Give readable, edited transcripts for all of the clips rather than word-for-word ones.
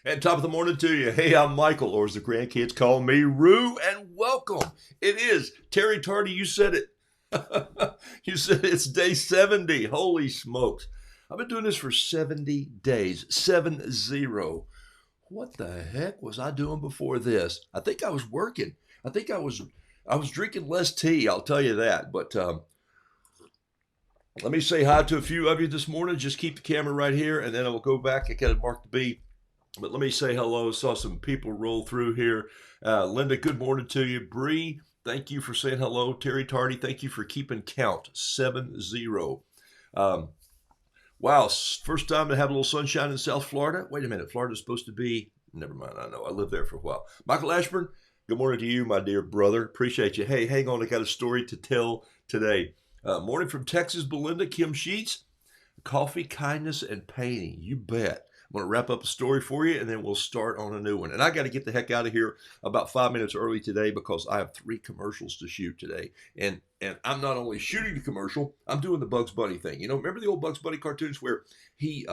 And top of the morning to you. Hey, I'm Michael, or as the grandkids call me, Rue, and welcome. It is Terry Tardy. You said it. You said it's day 70. Holy smokes. I've been doing this for 70 days. 7-0. What the heck was I doing before this? I think I was working. I think I was drinking less tea, I'll tell you that. But let me say hi to a few of you this morning. Just keep the camera right here, and then I will go back. I got to mark the beat. But let me say hello. Saw some people roll through here. Linda, good morning to you. Bree, thank you for saying hello. Terry Tardy, thank you for keeping count. 7-0. Wow, first time to have a little sunshine in South Florida. Wait a minute, Florida's supposed to be, never mind, I know. I lived there for a while. Michael Ashburn, good morning to you, my dear brother. Appreciate you. Hey, hang on, I got a story to tell today. Morning from Texas, Belinda, Kim Sheets. Coffee, kindness, and painting. You bet. I'm going to wrap up the story for you, and then we'll start on a new one. And I got to get the heck out of here about 5 minutes early today because I have 3 commercials to shoot today. And I'm not only shooting the commercial, I'm doing the Bugs Bunny thing. You know, remember the old Bugs Bunny cartoons where he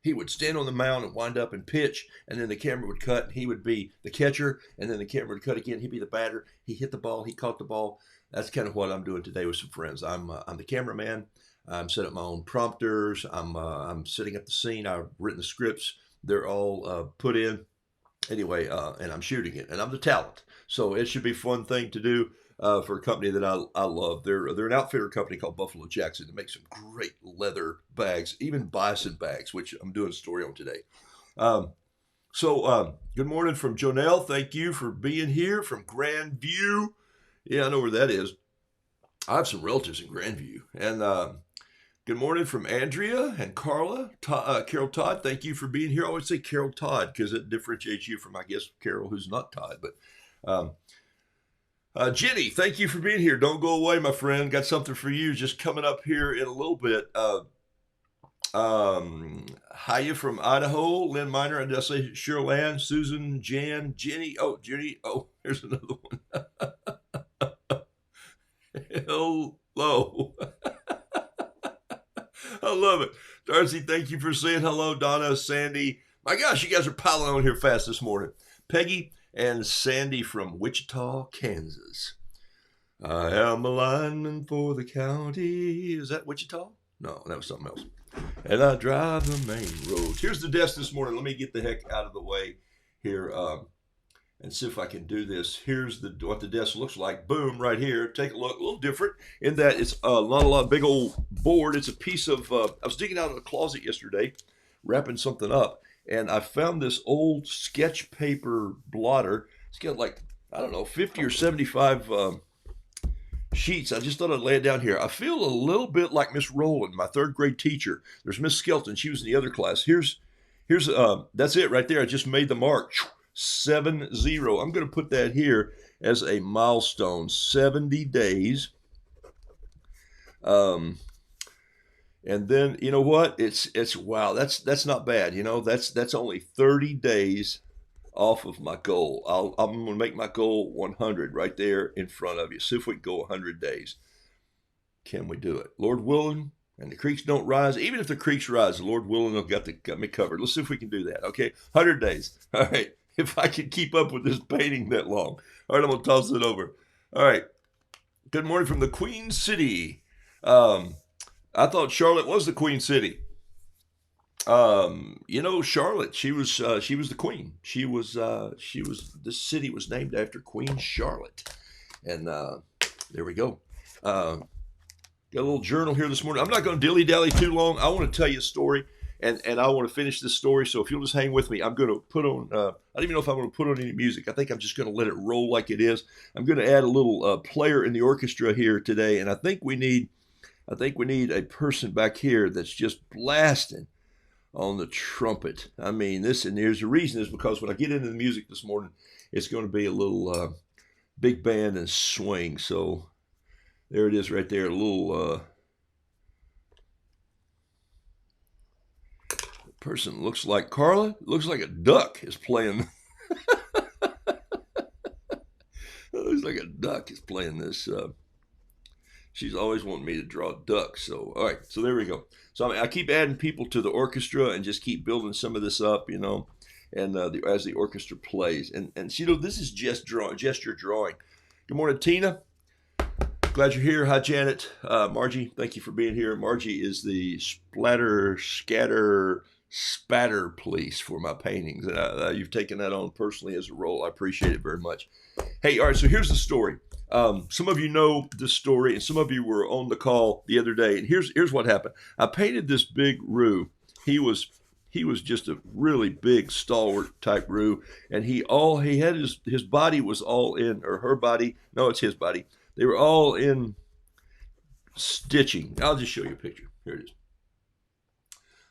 would stand on the mound and wind up and pitch, and then the camera would cut, and he would be the catcher, and then the camera would cut again. He'd be the batter. He hit the ball. He caught the ball. That's kind of what I'm doing today with some friends. I'm the cameraman. I'm setting up my own prompters. I'm setting up the scene. I've written the scripts. They're all put in anyway, and I'm shooting it. And I'm the talent, so it should be a fun thing to do for a company that I love. They're an outfitter company called Buffalo Jackson that makes some great leather bags, even bison bags, which I'm doing a story on today. Good morning from Jonelle. Thank you for being here from Grandview. Yeah, I know where that is. I have some relatives in Grandview, and good morning from Andrea and Carla. Carol Todd, thank you for being here. I always say Carol Todd because it differentiates you from, I guess, Carol who's not Todd. But Jenny, thank you for being here. Don't go away, my friend. Got something for you just coming up here in a little bit. Hiya from Idaho. Lynn Miner, and did I say Cheryl Ann, Susan, Jan, Jenny. Oh, Jenny. Oh, here's another one. Hello. I love it. Darcy, thank you for saying hello. Donna, Sandy. My gosh, you guys are piling on here fast this morning. Peggy and Sandy from Wichita, Kansas. I am a lineman for the county. Is that Wichita? No, that was something else. And I drive the main road. Here's the desk this morning. Let me get the heck out of the way here and see if I can do this. Here's what the desk looks like. Boom, right here. Take a look. A little different in that it's not a lot big old board. It's a piece of, I was digging out of the closet yesterday, wrapping something up, and I found this old sketch paper blotter. It's got like, I don't know, 50 or 75 sheets. I just thought I'd lay it down here. I feel a little bit like Miss Rowland, my 3rd grade teacher. There's Miss Skelton. She was in the other class. Here's that's it right there. I just made the mark. 7-0. I'm going to put that here as a milestone. 70 days. And then you know what? It's wow. That's not bad. You know, that's only 30 days off of my goal. I'm going to make my goal 100 right there in front of you. See if we can go 100 days. Can we do it? Lord willing, and the creeks don't rise. Even if the creeks rise, the Lord willing, they'll got me covered. Let's see if we can do that. Okay, 100 days. All right. If I can keep up with this painting that long. All right, I'm going to toss it over. All right. Good morning from the Queen City. I thought Charlotte was the Queen City. You know, Charlotte, she was the queen. This city was named after Queen Charlotte. And there we go. Got a little journal here this morning. I'm not going to dilly-dally too long. I want to tell you a story. And I want to finish this story, so if you'll just hang with me, I'm going to put on, I don't even know if I'm going to put on any music. I think I'm just going to let it roll like it is. I'm going to add a little player in the orchestra here today, and I think we need a person back here that's just blasting on the trumpet. I mean, and here's the reason is because when I get into the music this morning, it's going to be a little big band and swing. So there it is right there, a little... person looks like Carla. Looks like a duck is playing. Looks like a duck is playing this. She's always wanting me to draw ducks. So, all right. So there we go. So I keep adding people to the orchestra and just keep building some of this up, you know. and as the orchestra plays. And you know, this is just gesture drawing. Good morning, Tina. Glad you're here. Hi, Janet. Margie, thank you for being here. Margie is the spatter police for my paintings. You've taken that on personally as a role. I appreciate it very much. Hey, all right, so here's the story. Some of you know this story, and some of you were on the call the other day. And here's what happened. I painted this big Roo. He was just a really big, stalwart type Roo, and he had his body was all in, or her body. No, it's his body. They were all in stitching. I'll just show you a picture. Here it is.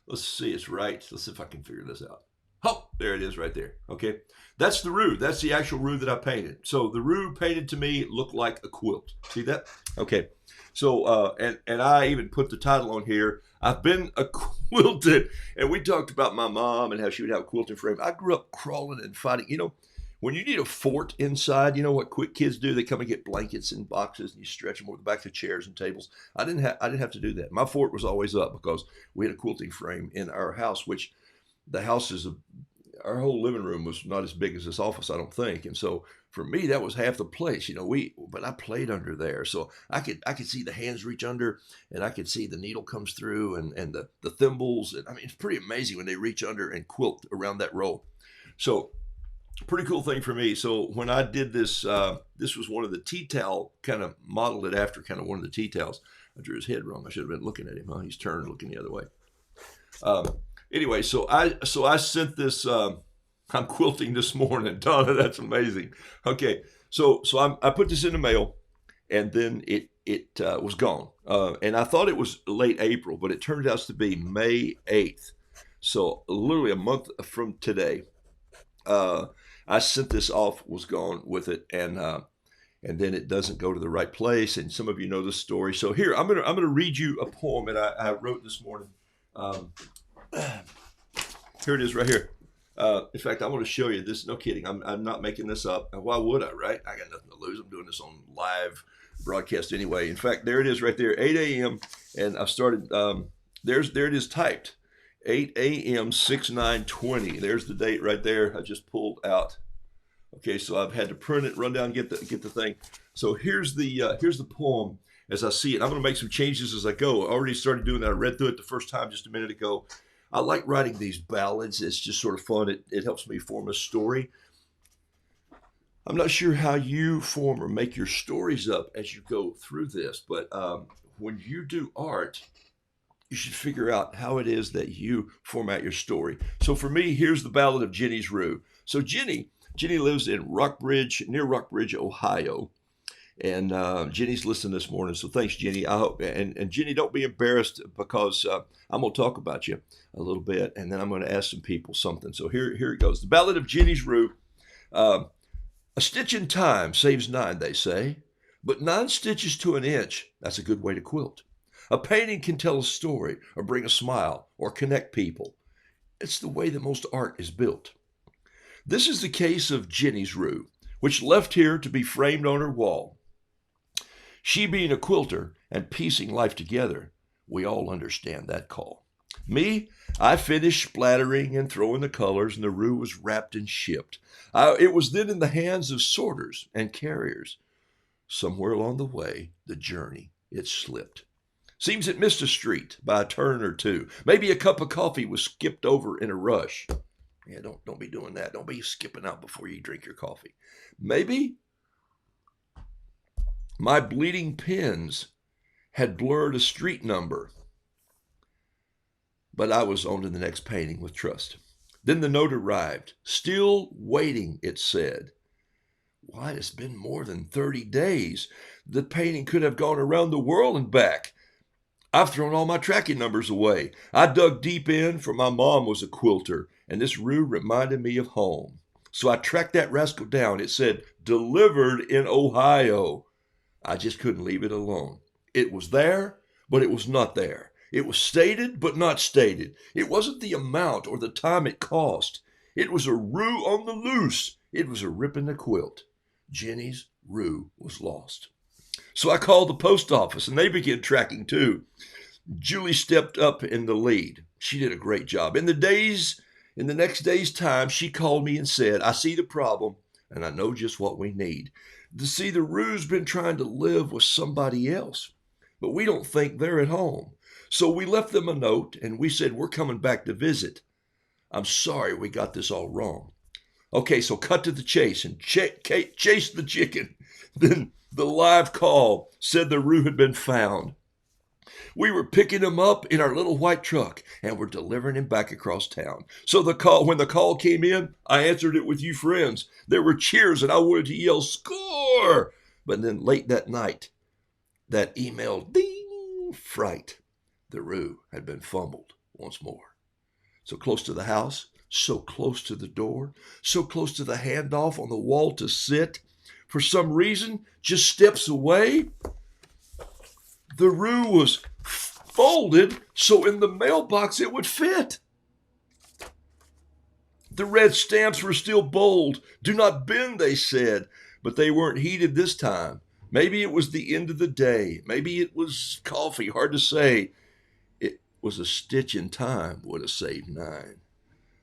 Let's see, it's right. Let's see if I can figure this out. Oh, there it is right there. Okay. That's the Roo. That's the actual Roo that I painted. So the Roo painted to me looked like a quilt. See that? Okay. So, and I even put the title on here. I've been a quilted. And we talked about my mom and how she would have a quilting frame. I grew up crawling and fighting. You know, when you need a fort inside, you know what quick kids do? They come and get blankets and boxes and you stretch them over the back of chairs and tables. I didn't have to do that. My fort was always up because we had a quilting frame in our house, which the house is our whole living room was not as big as this office, I don't think. And so for me, that was half the place, you know, but I played under there. So I could see the hands reach under, and I could see the needle comes through and the thimbles. And I mean, it's pretty amazing when they reach under and quilt around that roll. So pretty cool thing for me. So when I did this, this was one of the tea towel, kind of modeled it after kind of one of the tea towels. I drew his head wrong. I should have been looking at him. Huh? He's turned looking the other way. Anyway, so I sent this. I'm quilting this morning, Donna. That's amazing. Okay, so I put this in the mail, and then it was gone. And I thought it was late April, but it turned out to be May 8th. So literally a month from today, I sent this off, was gone with it, and then it doesn't go to the right place. And some of you know the story. So here I'm gonna read you a poem that I wrote this morning. Here it is right here. In fact, I want to show you this. No kidding. I'm not making this up. Why would I, right? I got nothing to lose. I'm doing this on live broadcast anyway. In fact, there it is right there, 8 a.m. And I've started, there it is typed, 8 a.m. 6/9/20. There's the date right there. I just pulled out. Okay, so I've had to print it, run down, get the thing. So here's the poem as I see it. I'm going to make some changes as I go. I already started doing that. I read through it the first time just a minute ago. I like writing these ballads. It's just sort of fun. It helps me form a story. I'm not sure how you form or make your stories up as you go through this, but when you do art, you should figure out how it is that you format your story. So for me, here's the Ballad of Jenny's Roo. So Jenny lives in Rockbridge, near Rockbridge, Ohio. And Jenny's listening this morning, so thanks, Jenny. I hope, and Jenny, don't be embarrassed because I'm going to talk about you a little bit, and then I'm going to ask some people something. So here it goes. The Ballad of Jenny's Roo. A stitch in time saves 9, they say, but 9 stitches to an inch, that's a good way to quilt. A painting can tell a story or bring a smile or connect people. It's the way that most art is built. This is the case of Jenny's Roo, which left here to be framed on her wall. She being a quilter and piecing life together, we all understand that call. Me, I finished splattering and throwing the colors, and the Roo was wrapped and shipped. It was then in the hands of sorters and carriers. Somewhere along the way, the journey, it slipped. Seems it missed a street by a turn or two. Maybe a cup of coffee was skipped over in a rush. Yeah, don't be doing that. Don't be skipping out before you drink your coffee. Maybe my bleeding pens had blurred a street number, but I was on to the next painting with trust. Then the note arrived. Still waiting, it said. Why, it's been more than 30 days. The painting could have gone around the world and back. I've thrown all my tracking numbers away. I dug deep in, for my mom was a quilter, and this Roo reminded me of home. So I tracked that rascal down. It said, delivered in Ohio. I just couldn't leave it alone. It was there, but it was not there. It was stated, but not stated. It wasn't the amount or the time it cost. It was a Roo on the loose. It was a rip in the quilt. Jenny's Roo was lost. So I called the post office, and they began tracking too. Julie stepped up in the lead. She did a great job. In the days In the next day's time, she called me and said, I see the problem, and I know just what we need. See, the Rue's been trying to live with somebody else, but we don't think they're at home. So we left them a note, and we said, we're coming back to visit. I'm sorry we got this all wrong. Okay, so cut to the chase and chase the chicken. Then the live call said the Rue had been found. We were picking him up in our little white truck and we're delivering him back across town. So when the call came in, I answered it with you friends. There were cheers and I wanted to yell, score! But then late that night, that email, ding, fright. The Rue had been fumbled once more. So close to the house, so close to the door, so close to the handoff on the wall to sit. For some reason, just steps away, the Rue was folded so in the mailbox it would fit. The red stamps were still bold. Do not bend, they said, but they weren't heeded this time. Maybe it was the end of the day. Maybe it was coffee, hard to say. It was a stitch in time would have saved 9.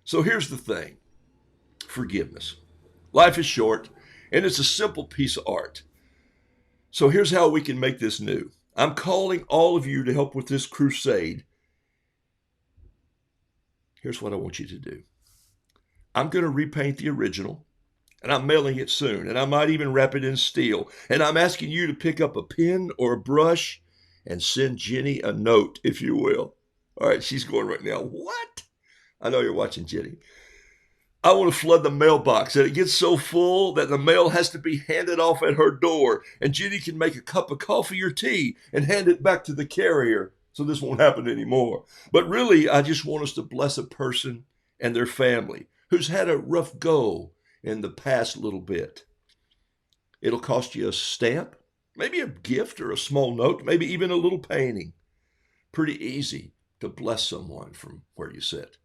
So here's the thing. Forgiveness. Life is short, and it's a simple piece of art. So here's how we can make this new. I'm calling all of you to help with this crusade. Here's what I want you to do. I'm going to repaint the original, and I'm mailing it soon, and I might even wrap it in steel. And I'm asking you to pick up a pen or a brush and send Jenny a note, if you will. All right, she's going right now. What? I know you're watching, Jenny. I want to flood the mailbox, and it gets so full that the mail has to be handed off at her door, and Jenny can make a cup of coffee or tea and hand it back to the carrier, so this won't happen anymore. But really, I just want us to bless a person and their family who's had a rough go in the past little bit. It'll cost you a stamp, maybe a gift or a small note, maybe even a little painting. Pretty easy to bless someone from where you sit.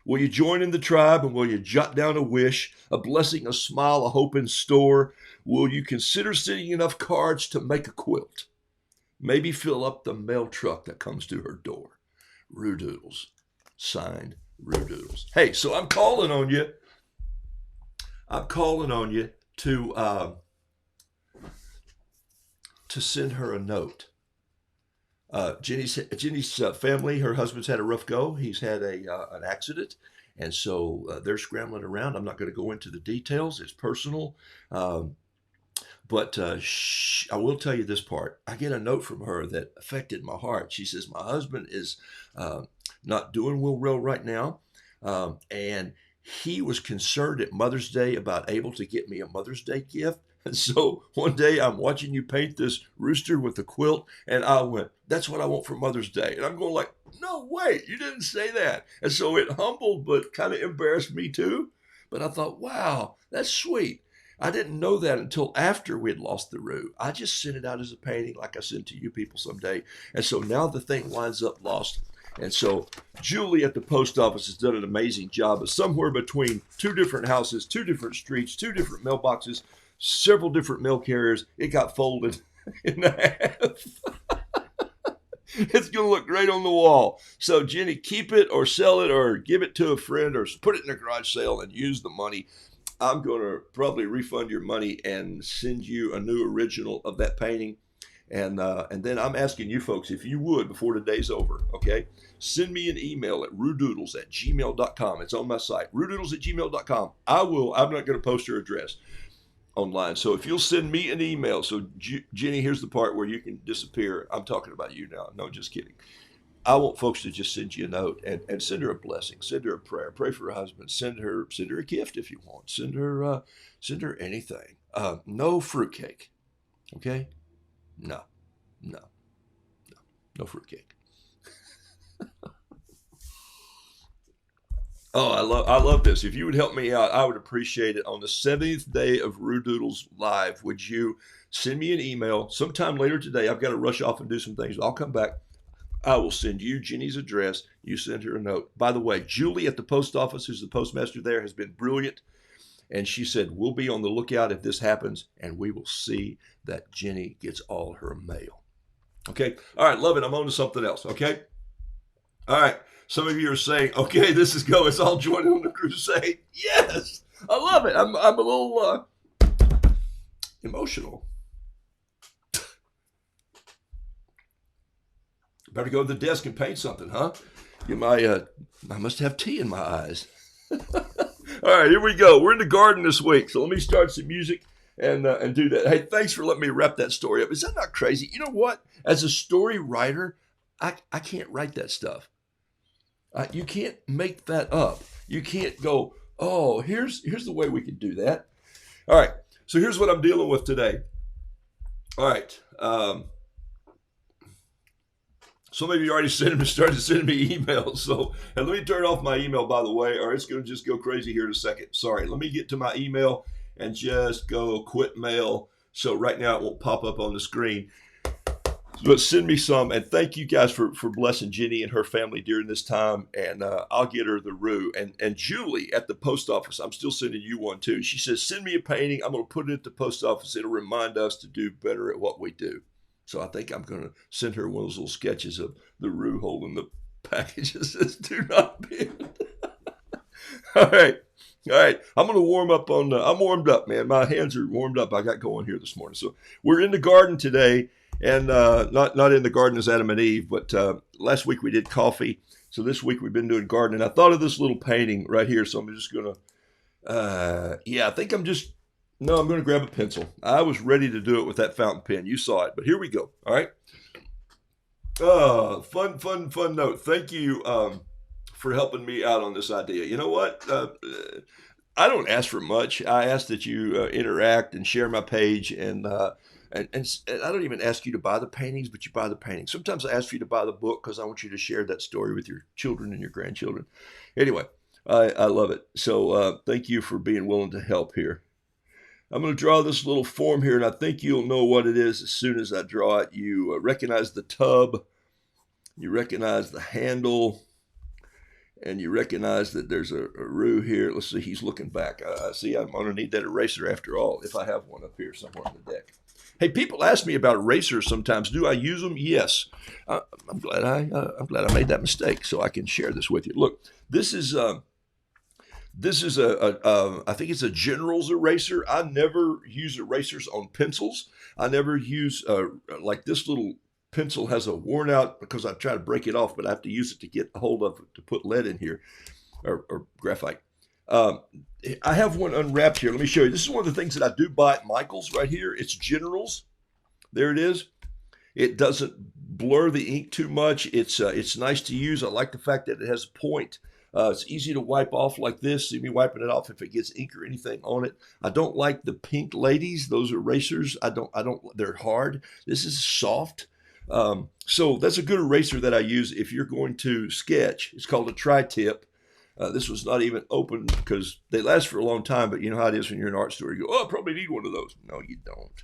Will you join in the tribe, and will you jot down a wish, a blessing, a smile, a hope in store? Will you consider sending enough cards to make a quilt? Maybe fill up the mail truck that comes to her door. Rue Doodles. Signed, Rue Doodles. Hey, so I'm calling on you. I'm calling on you to send her a note. Jenny's family, her husband's had a rough go. He's had an accident, and so they're scrambling around. I'm not going to go into the details. It's personal. But I will tell you this part. I get a note from her that affected my heart. She says, my husband is not doing well right now, and he was concerned at Mother's Day about able to get me a Mother's Day gift. And so one day I'm watching you paint this rooster with the quilt, and I went, that's what I want for Mother's Day. And I'm going like, no, wait, you didn't say that. And so it humbled but kind of embarrassed me too. But I thought, wow, that's sweet. I didn't know that until after we had lost the Rue. I just sent it out as a painting like I send to you people someday. And so now the thing winds up lost. And so Julie at the post office has done an amazing job. But somewhere between 2 different houses, 2 different streets, 2 different mailboxes, several different mail carriers, it got folded in half. It's going to look great on the wall. So Jenny, keep it or sell it or give it to a friend or put it in a garage sale and use the money. I'm going to probably refund your money and send you a new original of that painting. And then I'm asking you folks, if you would, before the day's over, okay, send me an email at ruedoodles@gmail.com. It's on my site, ruedoodles@gmail.com. I'm not going to post your address online. So if you'll send me an email, so Jenny, here's the part where you can disappear. I'm talking about you now. No, just kidding. I want folks to just send you a note and send her a blessing, send her a prayer, pray for her husband, send her a gift if you want, send her anything. No fruitcake, okay? No fruitcake. Oh, I love this. If you would help me out, I would appreciate it. On the 70th day of Rue Doodles Live, would you send me an email sometime later today? I've got to rush off and do some things. I'll come back. I will send you Jenny's address. You send her a note. By the way, Julie at the post office, who's the postmaster there, has been brilliant. And she said, we'll be on the lookout if this happens, and we will see that Jenny gets all her mail. Okay? All right, love it. I'm on to something else, okay? All right. Some of you are saying, okay, this is go. It's all joining on the crusade. Yes, I love it. I'm a little emotional. Better go to the desk and paint something, huh? I must have tea in my eyes. All right, here we go. We're in the garden this week, so let me start some music and do that. Hey, thanks for letting me wrap that story up. Is that not crazy? You know what? As a story writer, I can't write that stuff. You can't make that up. You can't go, oh, here's the way we could do that. All right, so here's what I'm dealing with today. All right. Some of you already started sending me emails. So, and let me turn off my email, by the way, or it's going to just go crazy here in a second. Sorry. Let me get to my email and just go quit mail. So right now it won't pop up on the screen. But send me some, and thank you guys for blessing Jenny and her family during this time. And I'll get her the rue. And Julie at the post office, I'm still sending you one too. She says, send me a painting. I'm going to put it at the post office. It'll remind us to do better at what we do. So I think I'm going to send her one of those little sketches of the Roo holding the packages. Says, do not bend. All right. I'm going to warm up I'm warmed up, man. My hands are warmed up. I got going here this morning. So we're in the garden today, and not in the garden as Adam and Eve, but last week we did coffee. So this week we've been doing gardening. I thought of this little painting right here. So I'm just going to, I think I'm going to grab a pencil. I was ready to do it with that fountain pen. You saw it, but here we go. All right. Fun note. Thank you for helping me out on this idea. You know what? I don't ask for much. I ask that you interact and share my page, and I don't even ask you to buy the paintings, but you buy the paintings. Sometimes I ask for you to buy the book because I want you to share that story with your children and your grandchildren. Anyway, I love it. So thank you for being willing to help here. I'm going to draw this little form here, and I think you'll know what it is as soon as I draw it. You recognize the tub, you recognize the handle, and you recognize that there's a Roo here. Let's see, he's looking back. See, I'm going to need that eraser after all, if I have one up here somewhere on the deck. Hey, people ask me about erasers sometimes. Do I use them? Yes. I'm glad I made that mistake, so I can share this with you. Look, this is I think it's a General's eraser. I never use erasers on pencils. I never use, like this little pencil has a worn out, because I try to break it off, but I have to use it to get a hold of it, to put lead in here, or graphite. I have one unwrapped here. Let me show you. This is one of the things that I do buy at Michael's right here. It's General's. There it is. It doesn't blur the ink too much. It's nice to use. I like the fact that it has a point. It's easy to wipe off like this. See me wiping it off if it gets ink or anything on it. I don't like the pink ladies. Those erasers. I don't. They're hard. This is soft. So that's a good eraser that I use if you're going to sketch. It's called a tri-tip. This was not even open because they last for a long time, but you know how it is when you're in an art store. You go, oh, I probably need one of those. No, you don't.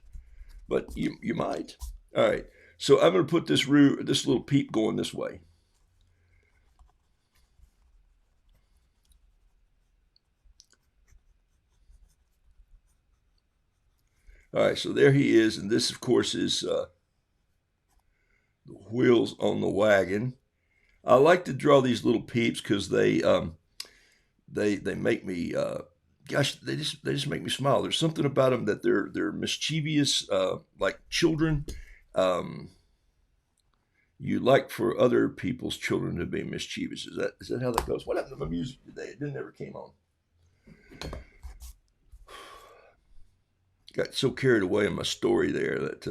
But you might. All right. So I'm going to put this little peep going this way. All right, so there he is, and this, of course, is the wheels on the wagon. I like to draw these little peeps because they make me, gosh, they just make me smile. There's something about them that they're mischievous, like children. You like for other people's children to be mischievous. Is that how that goes? What happened to my music today? It never came on. Got so carried away in my story there that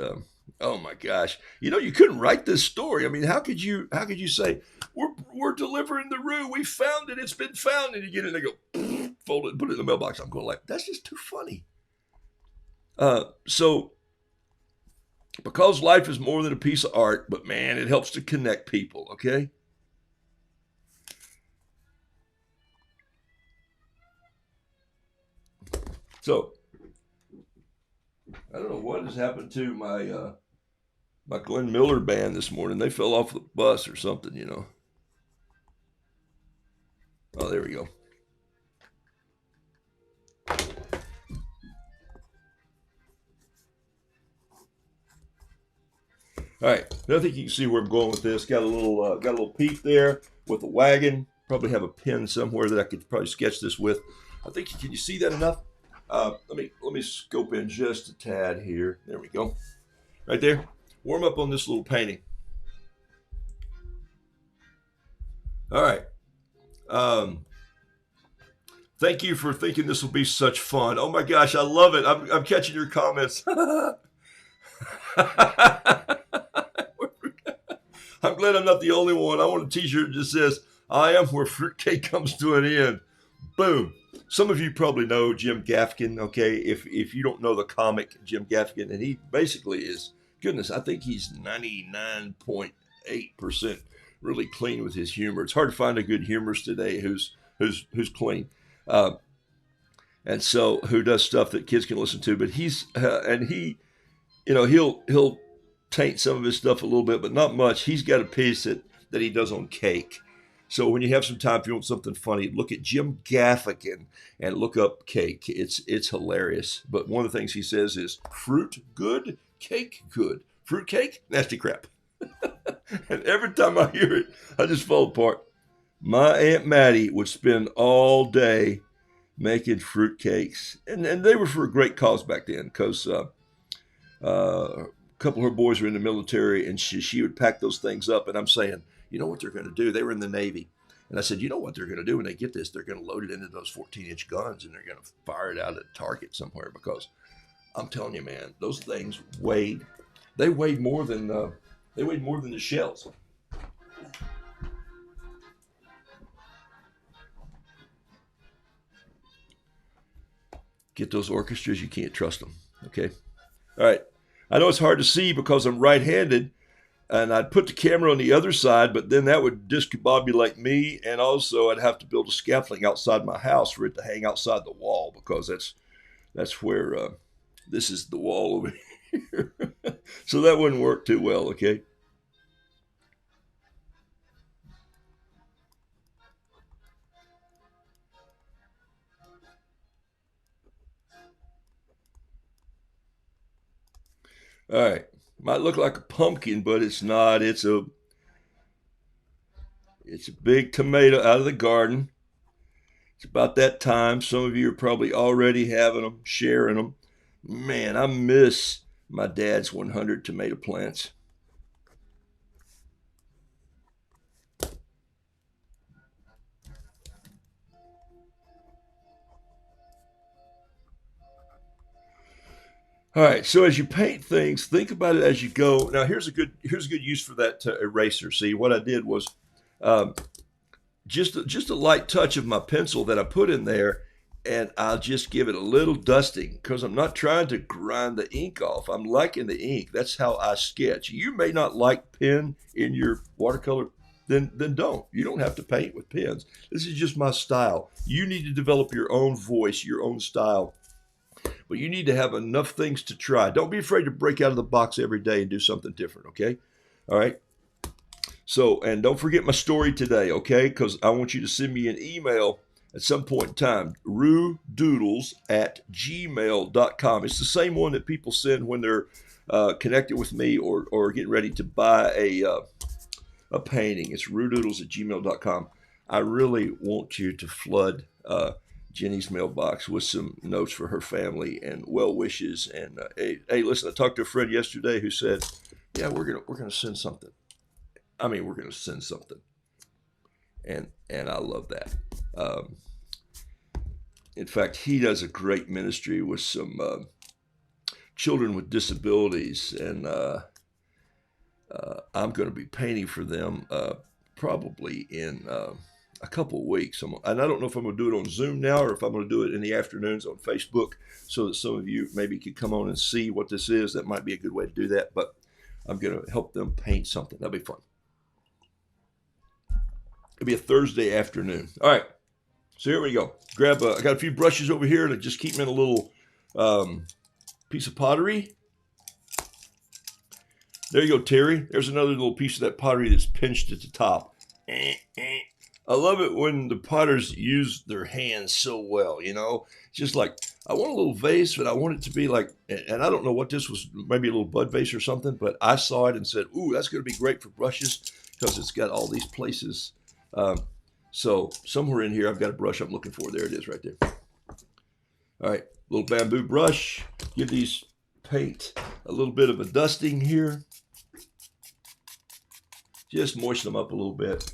oh my gosh, you couldn't write this story. I mean, how could you say we're delivering the Roo, we found it, it's been found, and you get it and they go fold it and put it in the mailbox. I'm going like, that's just too funny. So because life is more than a piece of art, but man, it helps to connect people. Okay. So I don't know what has happened to my Glenn Miller band this morning. They fell off the bus or something, Oh, there we go. All right, I think you can see where I'm going with this. Got a little peep there. with a wagon. Probably have a pen somewhere that I could probably sketch this with. I think, can you see that enough? Let me scope in just a tad here. There we go. Right there. Warm up on this little painting. All right. Thank you for thinking this will be such fun. Oh my gosh, I love it. I'm catching your comments. I'm glad I'm not the only one. I want a t-shirt that just says, I am where fruitcake comes to an end. Boom. Some of you probably know Jim Gaffigan, okay? If you don't know the comic Jim Gaffigan, and he basically is, goodness, I think he's 99.8% really clean with his humor. It's hard to find a good humorist today who's clean. And so who does stuff that kids can listen to, but he's, he'll taint some of his stuff a little bit, but not much. He's got a piece that he does on cake. So when you have some time, if you want something funny, look at Jim Gaffigan and look up cake. It's hilarious. But one of the things he says is fruit good, cake good. Fruit cake, nasty crap. And every time I hear it, I just fall apart. My Aunt Maddie would spend all day making fruit cakes. And they were for a great cause back then because a couple of her boys were in the military, and she would pack those things up. And I'm saying, you know what they're going to do? They were in the Navy. And I said, you know what they're going to do when they get this? They're going to load it into those 14-inch guns, and they're going to fire it out at a target somewhere, because I'm telling you, man, those things weighed more than the shells. Get those orchestras, you can't trust them. Okay. All right. I know it's hard to see because I'm right-handed, and I'd put the camera on the other side, but then that would discombobulate me, and also I'd have to build a scaffolding outside my house for it to hang outside the wall, because that's where this is the wall over here. So that wouldn't work too well, okay? All right. Might look like a pumpkin, but it's not. It's a big tomato out of the garden. It's about that time. Some of you are probably already having them, sharing them. Man, I miss my dad's 100 tomato plants. All right, so as you paint things, think about it as you go. Now, here's a good use for that eraser. See, what I did was just a light touch of my pencil that I put in there, and I'll just give it a little dusting, because I'm not trying to grind the ink off. I'm liking the ink. That's how I sketch. You may not like pen in your watercolor, then don't. You don't have to paint with pens. This is just my style. You need to develop your own voice, your own style. But you need to have enough things to try. Don't be afraid to break out of the box every day and do something different, okay? All right? So, and don't forget my story today, okay? Because I want you to send me an email at some point in time, rudoodles@gmail.com. It's the same one that people send when they're connected with me or getting ready to buy a painting. It's rudoodles@gmail.com. I really want you to flood Jenny's mailbox with some notes for her family and well wishes. And hey, listen, I talked to a friend yesterday who said, "Yeah, we're gonna send something. I mean, we're gonna send something," and I love that. In fact, he does a great ministry with some children with disabilities, and I'm going to be painting for them probably in a couple of weeks. And I don't know if I'm going to do it on Zoom now or if I'm going to do it in the afternoons on Facebook, so that some of you maybe could come on and see what this is. That might be a good way to do that, but I'm going to help them paint something. That'll be fun. It'll be a Thursday afternoon. All right, so here we go. I got a few brushes over here to just keep them in a little piece of pottery. There you go, Terry. There's another little piece of that pottery that's pinched at the top. I love it when the potters use their hands so well, you know. It's just like, I want a little vase, but I want it to be like, and I don't know what this was, maybe a little bud vase or something, but I saw it and said, ooh, that's going to be great for brushes, because it's got all these places So somewhere in here, I've got a brush I'm looking for. There it is right there. All right, little bamboo brush. Give these paint a little bit of a dusting here. Just moisten them up a little bit.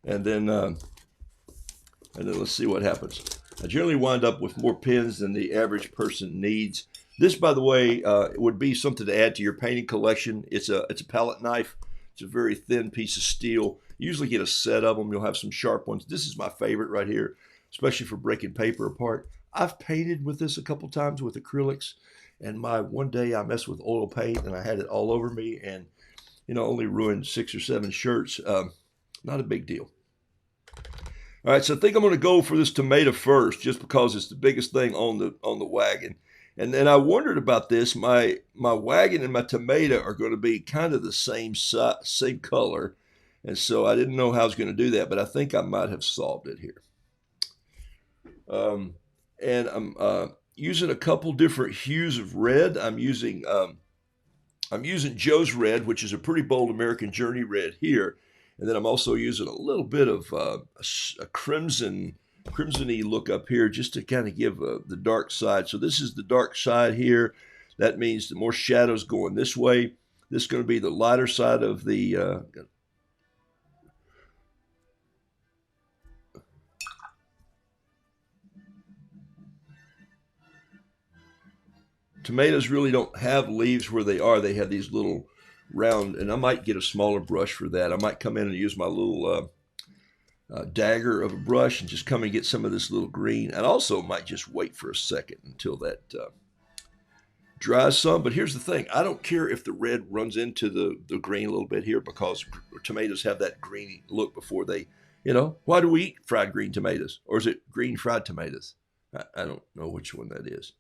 And then let's see what happens. I generally wind up with more pins than the average person needs. This, by the way, would be something to add to your painting collection. It's a palette knife. It's a very thin piece of steel. You usually get a set of them. You'll have some sharp ones. This is my favorite right here, especially for breaking paper apart. I've painted with this a couple times with acrylics, and one day I messed with oil paint and I had it all over me, and only ruined 6 or 7 shirts. Not a big deal. All right, so I think I'm going to go for this tomato first, just because it's the biggest thing on the wagon. And then I wondered about this. My wagon and my tomato are going to be kind of the same color, and so I didn't know how I was going to do that, but I think I might have solved it here. And I'm using a couple different hues of red. I'm using Joe's Red, which is a pretty bold American Journey red here. And then I'm also using a little bit of a crimson-y look up here just to kind of give the dark side. So this is the dark side here. That means the more shadows going this way. This is going to be the lighter side of the tomatoes really don't have leaves where they are. They have these little round, and I might get a smaller brush for that. I might come in and use my little dagger of a brush and just come and get some of this little green. And also might just wait for a second until that dries some. But here's the thing. I don't care if the red runs into the green a little bit here, because tomatoes have that greeny look before they, why do we eat fried green tomatoes? Or is it green fried tomatoes? I don't know which one that is.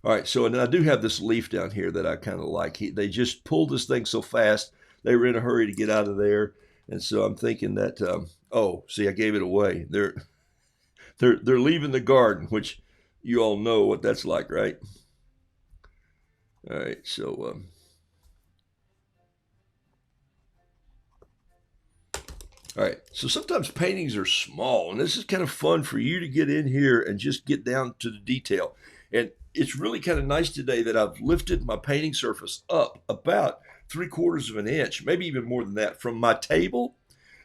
All right, so and I do have this leaf down here that I kind of like. They just pulled this thing so fast. They were in a hurry to get out of there, and so I'm thinking that. Oh, see, I gave it away. They're leaving the garden, which you all know what that's like, right? All right, so. All right, so sometimes paintings are small, and this is kind of fun for you to get in here and just get down to the detail. And it's really kind of nice today that I've lifted my painting surface up about 3/4 of an inch, maybe even more than that, from my table.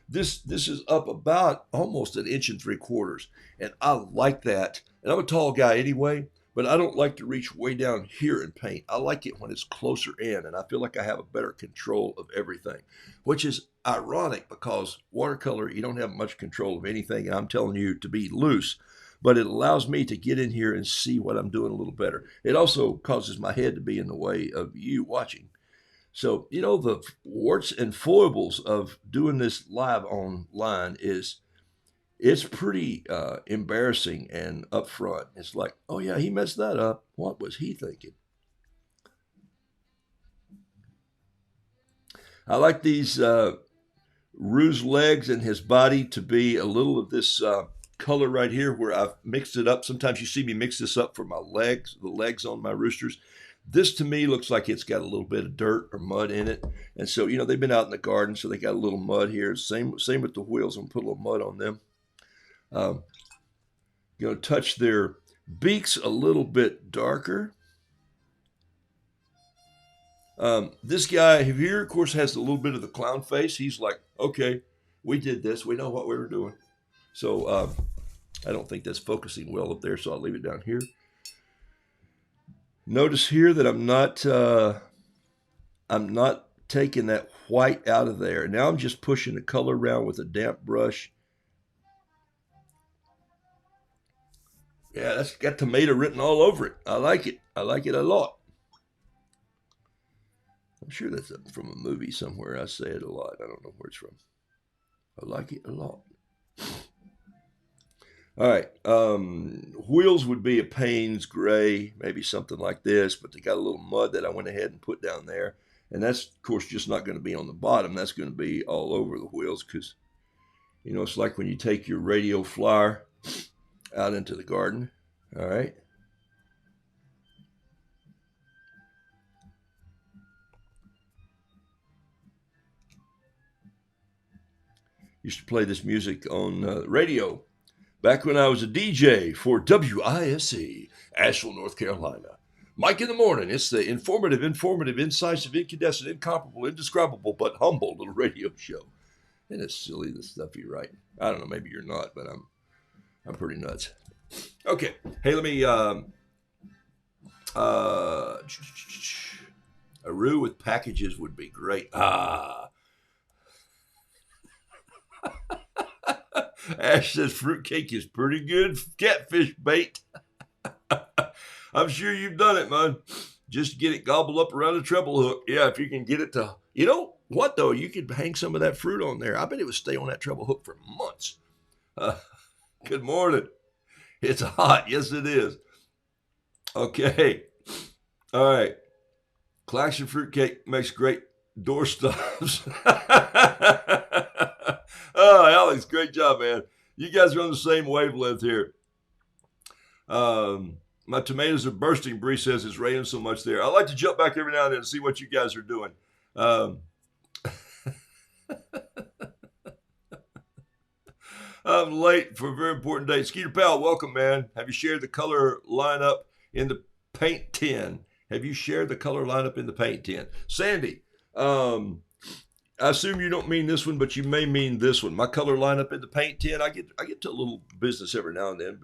This is up about almost 1.75 inches, and I like that. And I'm a tall guy anyway, but I don't like to reach way down here and paint. I like it when it's closer in, and I feel like I have a better control of everything, which is ironic because watercolor, you don't have much control of anything, and I'm telling you to be loose. But it allows me to get in here and see what I'm doing a little better. It also causes my head to be in the way of you watching. So, the warts and foibles of doing this live online it's pretty embarrassing and upfront. It's like, oh yeah, he messed that up. What was he thinking? I like these Rue's legs and his body to be a little of this color right here where I've mixed it up. Sometimes you see me mix this up for my legs, the legs on my roosters. This to me looks like it's got a little bit of dirt or mud in it. And so, they've been out in the garden, so they got a little mud here. Same with the wheels. I'm going to put a little mud on them. Touch their beaks a little bit darker. This guy here, of course, has a little bit of the clown face. He's like, okay, we did this. We know what we were doing. So I don't think that's focusing well up there, so I'll leave it down here. Notice here that I'm not taking that white out of there. Now I'm just pushing the color around with a damp brush. Yeah, that's got tomato written all over it. I like it. I like it a lot. I'm sure that's from a movie somewhere. I say it a lot. I don't know where it's from. I like it a lot. All right. Wheels would be a Payne's gray, maybe something like this, but they got a little mud that I went ahead and put down there. And that's, of course, just not going to be on the bottom. That's going to be all over the wheels because, it's like when you take your radio flyer out into the garden. All right. Used to play this music on radio back when I was a DJ for WISC, Asheville, North Carolina. Mike in the Morning. It's the informative, incisive, incandescent, incomparable, indescribable, but humble little radio show. And it's silly, the stuff you write. I don't know, maybe you're not, but I'm pretty nuts. Okay. Hey, let me a roux with packages would be great. Ash says fruitcake is pretty good catfish bait. I'm sure you've done it, man. Just get it gobbled up around a treble hook. Yeah, if you can get it to, you know what though, you could hang some of that fruit on there. I bet it would stay on that treble hook for months. Good morning. It's hot. Yes, it is. Okay. All right. Claxon fruitcake makes great doorstops. Oh, Alex, great job, man. You guys are on the same wavelength here. My tomatoes are bursting. Bree says it's raining so much there. I like to jump back every now and then and see what you guys are doing. I'm late for a very important date. Skeeter Powell, welcome, man. Have you shared the color lineup in the paint tin? Have you shared the color lineup in the paint tin? Sandy, I assume you don't mean this one, but you may mean this one. My color lineup in the paint tin. I get to a little business every now and then.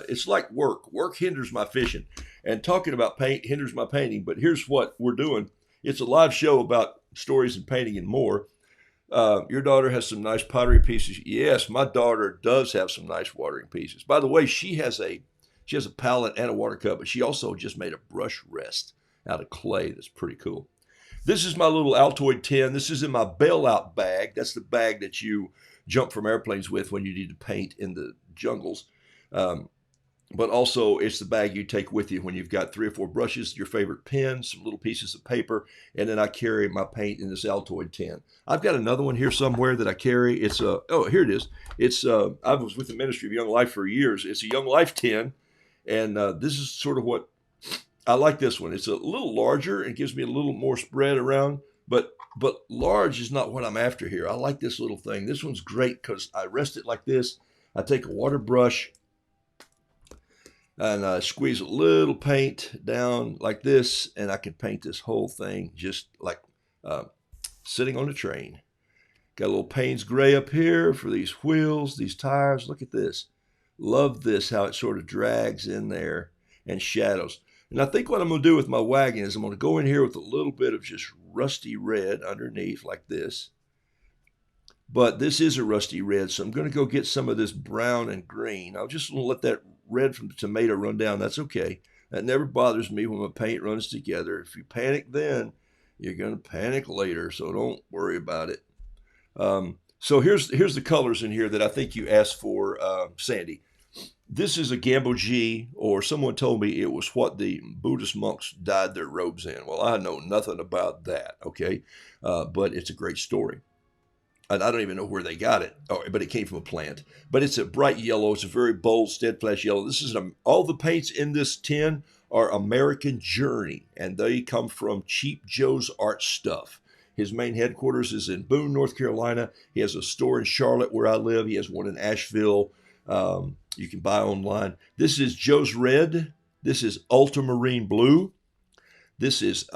It's like work. Work hinders my fishing, and talking about paint hinders my painting. But here's what we're doing. It's a live show about stories and painting and more. Your daughter has some nice pottery pieces. Yes, my daughter does have some nice watering pieces. By the way, she has a palette and a water cup, but she also just made a brush rest out of clay. That's pretty cool. This is my little Altoid tin. This is in my bailout bag. That's the bag that you jump from airplanes with when you need to paint in the jungles. But also it's the bag you take with you when you've got 3 or 4 brushes, your favorite pens, some little pieces of paper, and then I carry my paint in this Altoid tin. I've got another one here somewhere that I carry. It's here it is. It's I was with the Ministry of Young Life for years. It's a Young Life tin, and this is sort of what I like. This one. It's a little larger and gives me a little more spread around, but large is not what I'm after here. I like this little thing. This one's great because I rest it like this. I take a water brush and I squeeze a little paint down like this, and I can paint this whole thing just like sitting on a train. Got a little Payne's Gray up here for these wheels, these tires. Look at this. Love this, how it sort of drags in there and shadows. And I think what I'm going to do with my wagon is I'm going to go in here with a little bit of just rusty red underneath like this. But this is a rusty red, so I'm going to go get some of this brown and green. I'll just let that red from the tomato run down. That's okay. That never bothers me when my paint runs together. If you panic then, you're going to panic later, so don't worry about it. So here's the colors in here that I think you asked for, Sandy. This is a Gamboge, or someone told me it was what the Buddhist monks dyed their robes in. Well, I know nothing about that, okay? But it's a great story. And I don't even know where they got it, but it came from a plant. But it's a bright yellow. It's a very bold, steadfast yellow. This is all the paints in this tin are American Journey, and they come from Cheap Joe's Art Stuff. His main headquarters is in Boone, North Carolina. He has a store in Charlotte where I live. He has one in Asheville. You can buy online. This is Joe's Red. This is Ultramarine Blue. This is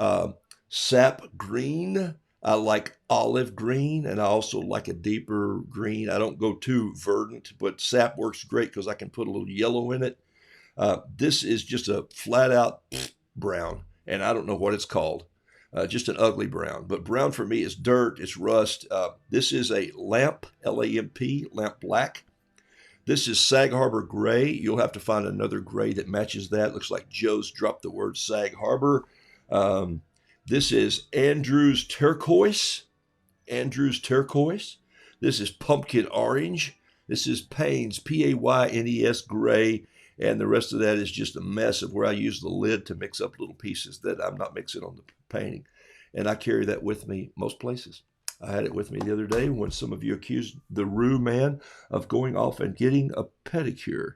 Sap Green. I like olive green, and I also like a deeper green. I don't go too verdant, but sap works great because I can put a little yellow in it. This is just a flat-out brown, and I don't know what it's called. Just an ugly brown. But brown for me is dirt. It's rust. This is a lamp, L-A-M-P, lamp black. This is Sag Harbor Gray. You'll have to find another gray that matches that. Looks like Joe's dropped the word Sag Harbor. This is Andrews Turquoise. Andrews Turquoise. This is Pumpkin Orange. This is Payne's, P-A-Y-N-E-S Gray. And the rest of that is just a mess of where I use the lid to mix up little pieces that I'm not mixing on the painting. And I carry that with me most places. I had it with me the other day when some of you accused the roux man of going off and getting a pedicure,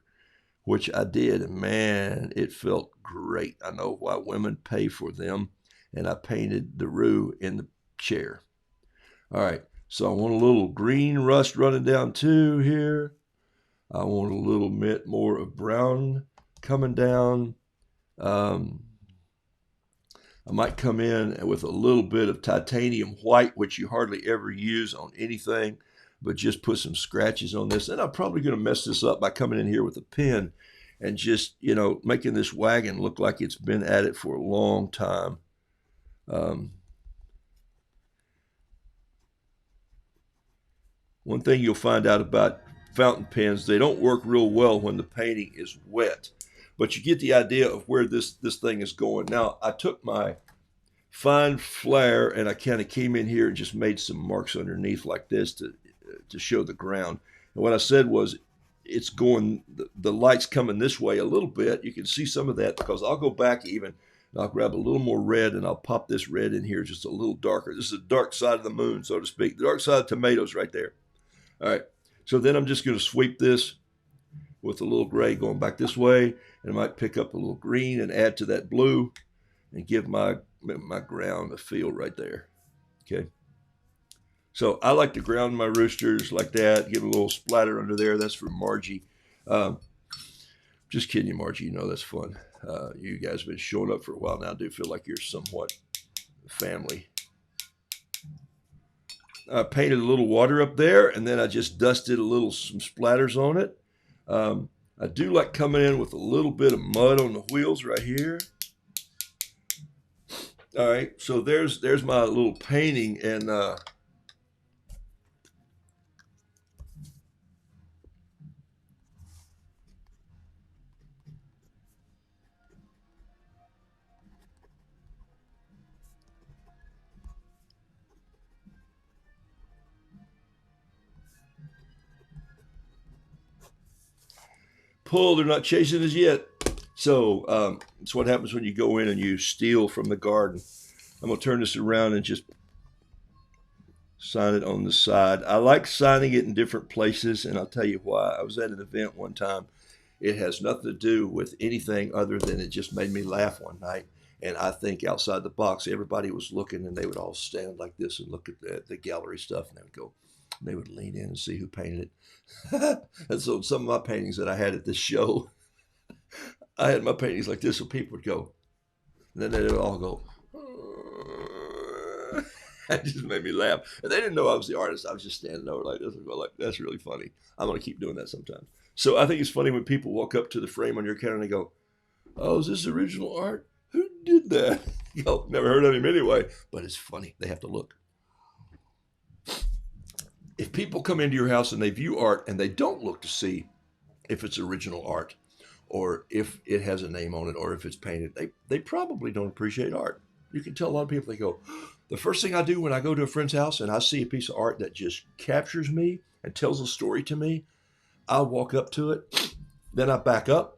which I did. And man, it felt great. I know why women pay for them. And I painted the roux in the chair. All right. So I want a little green rust running down too here. I want a little bit more of brown coming down. I might come in with a little bit of titanium white, which you hardly ever use on anything, but just put some scratches on this. And I'm probably going to mess this up by coming in here with a pen and just, making this wagon look like it's been at it for a long time. One thing you'll find out about fountain pens, they don't work real well when the painting is wet. But you get the idea of where this thing is going. Now, I took my fine flare and I kind of came in here and just made some marks underneath like this to show the ground. And what I said was, it's going, the light's coming this way a little bit. You can see some of that because I'll go back even and I'll grab a little more red and I'll pop this red in here just a little darker. This is the dark side of the moon, so to speak. The dark side of tomatoes right there. All right. So then I'm just going to sweep this with a little gray going back this way. And I might pick up a little green and add to that blue and give my ground a feel right there. Okay. So I like to ground my roosters like that, give a little splatter under there. That's for Margie. Just kidding you, Margie. That's fun. You guys have been showing up for a while now. I do feel like you're somewhat family. I painted a little water up there, and then I just dusted some splatters on it. I do like coming in with a little bit of mud on the wheels right here. All right, so there's my little painting, and pull, they're not chasing us yet. So it's what happens when you go in and you steal from the garden. I'm going to turn this around and just sign it on the side. I like signing it in different places, and I'll tell you why. I was at an event one time. It has nothing to do with anything other than it just made me laugh one night. And I think outside the box, everybody was looking, and they would all stand like this and look at the gallery stuff, and they would lean in and see who painted it. And so some of my paintings that I had at this show, I had my paintings like this, so people would go, and then they would all go. That just made me laugh. And they didn't know I was the artist. I was just standing over like this and go, like, that's really funny. I'm going to keep doing that sometimes. So I think it's funny when people walk up to the frame on your counter and they go, oh, is this original art? Who did that? You know, never heard of him anyway. But it's funny. They have to look. If people come into your house and they view art and they don't look to see if it's original art or if it has a name on it or if it's painted, they probably don't appreciate art. You can tell a lot of people, they go, the first thing I do when I go to a friend's house and I see a piece of art that just captures me and tells a story to me, I'll walk up to it, then I back up,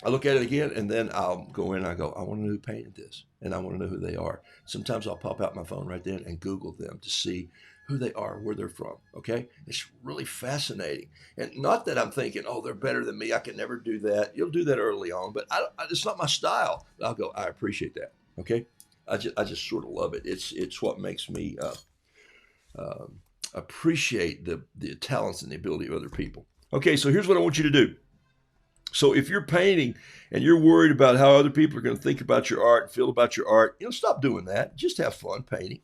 I look at it again, and then I'll go in and I go, I want to know who painted this, and I want to know who they are. Sometimes I'll pop out my phone right then and Google them to see who they are, where they're from, okay? It's really fascinating. And not that I'm thinking, oh, they're better than me, I can never do that. You'll do that early on, but it's not my style. I'll go, I appreciate that, okay? I just sort of love it. It's what makes me appreciate the talents and the ability of other people. Okay, so here's what I want you to do. So if you're painting and you're worried about how other people are going to think about your art, feel about your art, stop doing that. Just have fun painting.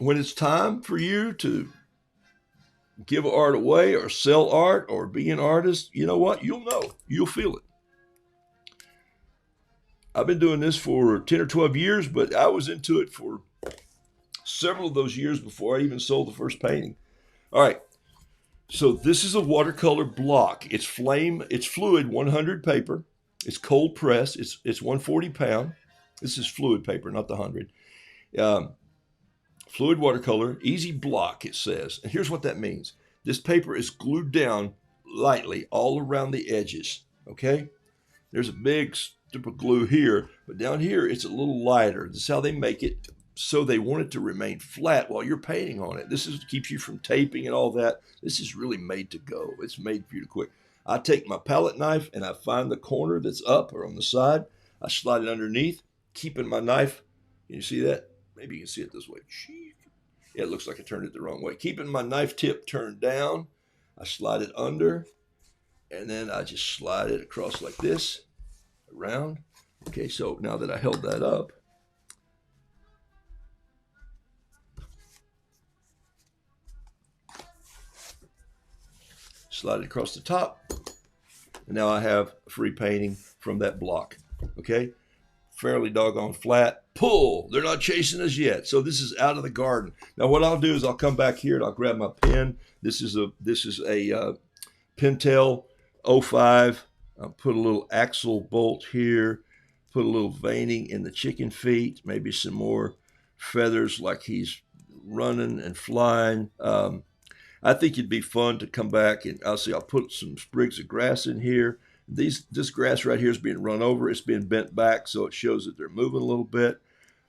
When it's time for you to give art away or sell art or be an artist, you know what? You'll know. You'll feel it. I've been doing this for 10 or 12 years, but I was into it for several of those years before I even sold the first painting. All right. So this is a watercolor block. It's fluid 100 paper. It's cold press. It's 140 pound. This is fluid paper, not the 100. Fluid watercolor, easy block, it says. And here's what that means. This paper is glued down lightly all around the edges, okay? There's a big strip of glue here, but down here it's a little lighter. This is how they make it, so they want it to remain flat while you're painting on it. This keeps you from taping and all that. This is really made to go. It's made for you to quick. I take my palette knife and I find the corner that's up or on the side. I slide it underneath, keeping my knife. Can you see that? Maybe you can see it this way. It looks like I turned it the wrong way. Keeping my knife tip turned down, I slide it under, and then I just slide it across like this, around. Okay, so now that I held that up, slide it across the top, and now I have a free painting from that block. Okay, fairly doggone flat. Pull. They're not chasing us yet. So this is out of the garden. Now what I'll do is I'll come back here and I'll grab my pen. This is a Pentel 05. I'll put a little axle bolt here. Put a little veining in the chicken feet. Maybe some more feathers like he's running and flying. I think it'd be fun to come back and I'll put some sprigs of grass in here. This grass right here is being run over. It's being bent back, so it shows that they're moving a little bit.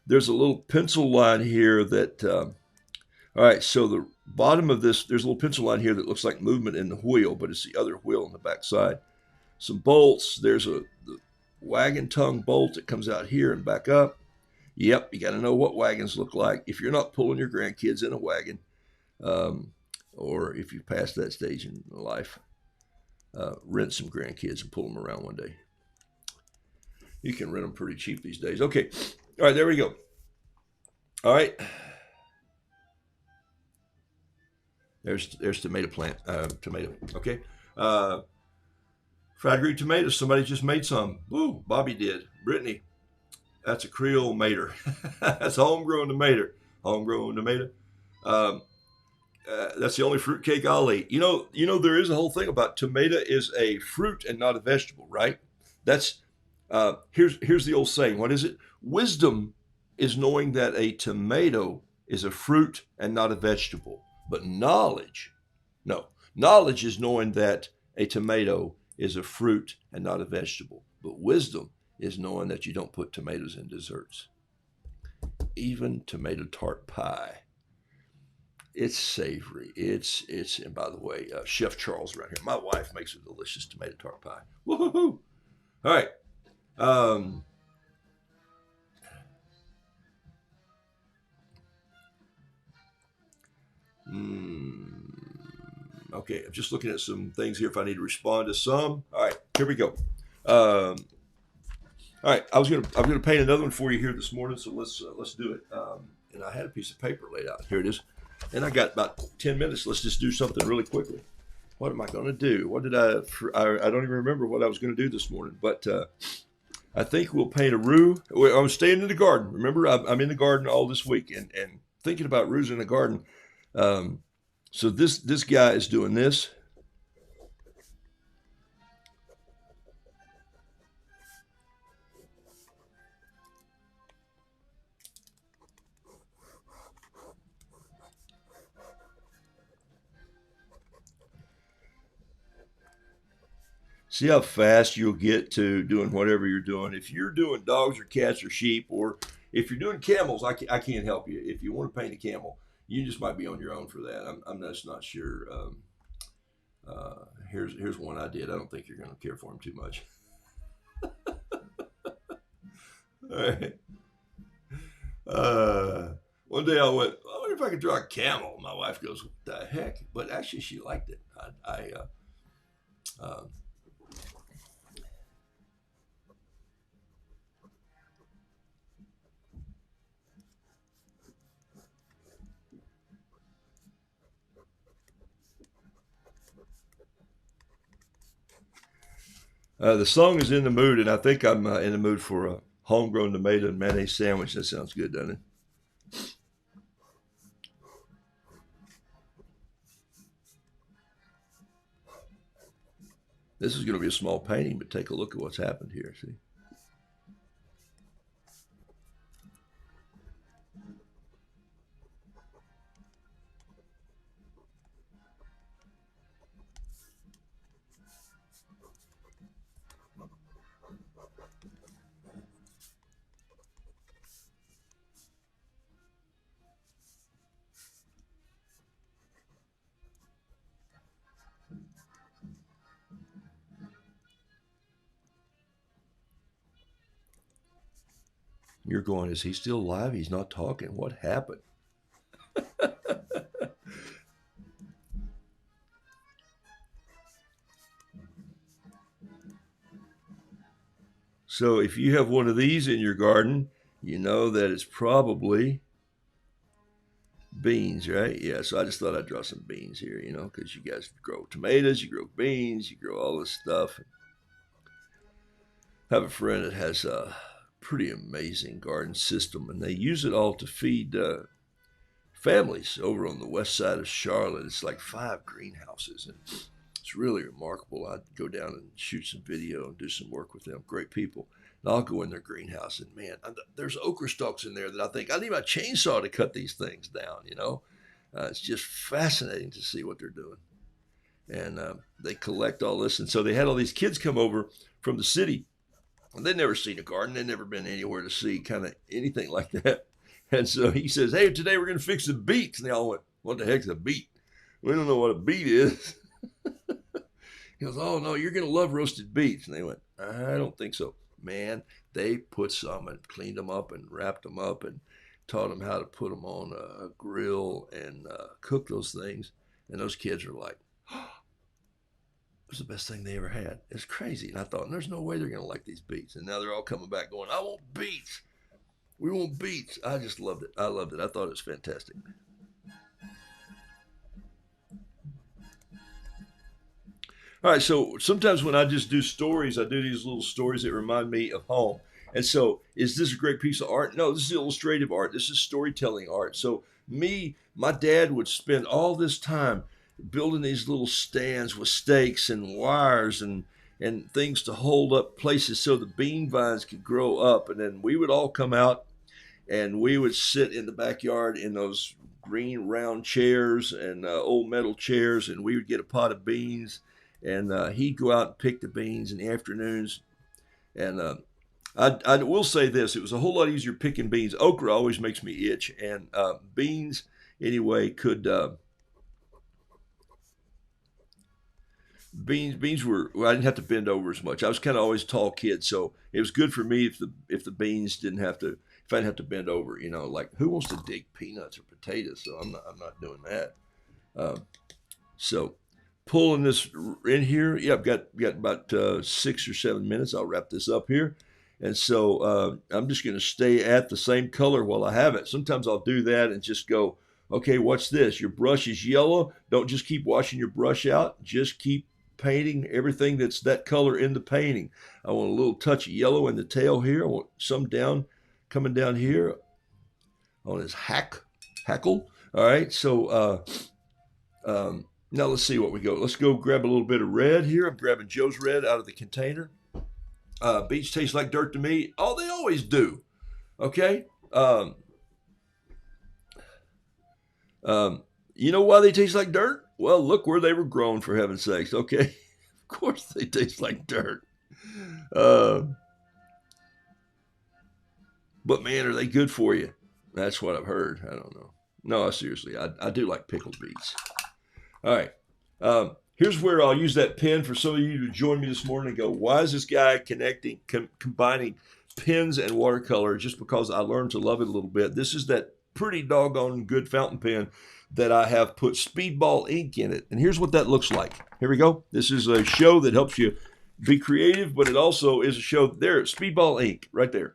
There's a little pencil line here that, all right, so the bottom of this, there's a little pencil line here that looks like movement in the wheel, but it's the other wheel on the back side. Some bolts. There's the wagon tongue bolt that comes out here and back up. Yep, you got to know what wagons look like. If you're not pulling your grandkids in a wagon, or if you've passed that stage in life, rent some grandkids and pull them around one day. You can rent them pretty cheap these days. Okay. All right, there we go. All right. There's tomato plant. Tomato. Okay. Fried green tomatoes. Somebody just made some. Woo, Bobby did. Brittany. That's a Creole mater. That's a homegrown tomato. Homegrown tomato. That's the only fruitcake I'll eat. You know, there is a whole thing about tomato is a fruit and not a vegetable, right? That's here's the old saying. What is it? Wisdom is knowing that a tomato is a fruit and not a vegetable. But knowledge is knowing that a tomato is a fruit and not a vegetable. But wisdom is knowing that you don't put tomatoes in desserts. Even tomato tart pie. It's savory. It's and by the way, Chef Charles around here. My wife makes a delicious tomato tart pie. Woohoo! All right. Okay, I'm just looking at some things here if I need to respond to some. All right, here we go. All right, I'm gonna paint another one for you here this morning, so let's do it. And I had a piece of paper laid out. Here it is. And I got about 10 minutes. Let's just do something really quickly. What am I going to do? What did I don't even remember what I was going to do this morning, but I think we'll paint a roux. I'm staying in the garden. Remember, I'm in the garden all this week and thinking about roux in the garden. So this guy is doing this. See how fast you'll get to doing whatever you're doing. If you're doing dogs or cats or sheep, or if you're doing camels, I can't help you. If you want to paint a camel, you just might be on your own for that. I'm just not sure. Here's one I did. I don't think you're going to care for him too much. All right. One day I went, I wonder if I could draw a camel. My wife goes, what the heck? But actually, she liked it. The song is in the mood, and I think I'm in the mood for a homegrown tomato and mayonnaise sandwich. That sounds good, doesn't it? This is going to be a small painting, but take a look at what's happened here. See? You're going, is he still alive? He's not talking. What happened? So if you have one of these in your garden, you know that it's probably beans, right? Yeah, so I just thought I'd draw some beans here, because you guys grow tomatoes, you grow beans, you grow all this stuff. I have a friend that has a pretty amazing garden system, and they use it all to feed families over on the west side of Charlotte. It's like 5 greenhouses, and it's really remarkable. I'd go down and shoot some video and do some work with them. Great people. And I'll go in their greenhouse, and man, there's okra stalks in there that I think I need my chainsaw to cut these things down. It's just fascinating to see what they're doing. And they collect all this. And so they had all these kids come over from the city, and they'd never seen a garden. They'd never been anywhere to see kind of anything like that. And so he says, hey, today we're going to fix the beets. And they all went, what the heck's a beet? We don't know what a beet is. He goes, oh, no, you're going to love roasted beets. And they went, I don't think so. Man, they put some and cleaned them up and wrapped them up and taught them how to put them on a grill and cook those things. And those kids are like, oh, it was the best thing they ever had. It's crazy. And I thought, there's no way they're going to like these beets. And now they're all coming back going, I want beets. We want beets. I just loved it. I loved it. I thought it was fantastic. All right, so sometimes when I just do stories, I do these little stories that remind me of home. And so, is this a great piece of art? No, this is illustrative art. This is storytelling art. So, my dad would spend all this time building these little stands with stakes and wires and things to hold up places so the bean vines could grow up. And then we would all come out and we would sit in the backyard in those green round chairs and old metal chairs, and we would get a pot of beans. And he'd go out and pick the beans in the afternoons. And I will say this, it was a whole lot easier picking beans. Okra always makes me itch. And beans, anyway, beans were, I didn't have to bend over as much. I was kind of always a tall kid, so it was good for me if the beans didn't have to, if I didn't have to bend over, like who wants to dig peanuts or potatoes? So I'm not doing that. So pulling this in here. Yeah, I've got about 6 or 7 minutes. I'll wrap this up here. And so I'm just going to stay at the same color while I have it. Sometimes I'll do that and just go, okay, what's this? Your brush is yellow. Don't just keep washing your brush out. Just keep painting everything that's that color in the painting. I want a little touch of yellow in the tail here. I want some coming down here on his hackle. All right, so now let's see what we go. Let's go grab a little bit of red here. I'm grabbing Joe's red out of the container. Beets taste like dirt to me. Oh, they always do. Okay. You know why they taste like dirt? Well, look where they were grown, for heaven's sakes. Okay. Of course they taste like dirt. But man, are they good for you? That's what I've heard. I don't know. No, seriously, I do like pickled beets. All right. Here's where I'll use that pen for some of you to join me this morning and go, why is this guy combining pens and watercolor? Just because I learned to love it a little bit. This is that pretty doggone good fountain pen that I have put Speedball ink in it. And here's what that looks like. Here we go. This is a show that helps you be creative, but it also is a show there. Speedball ink right there.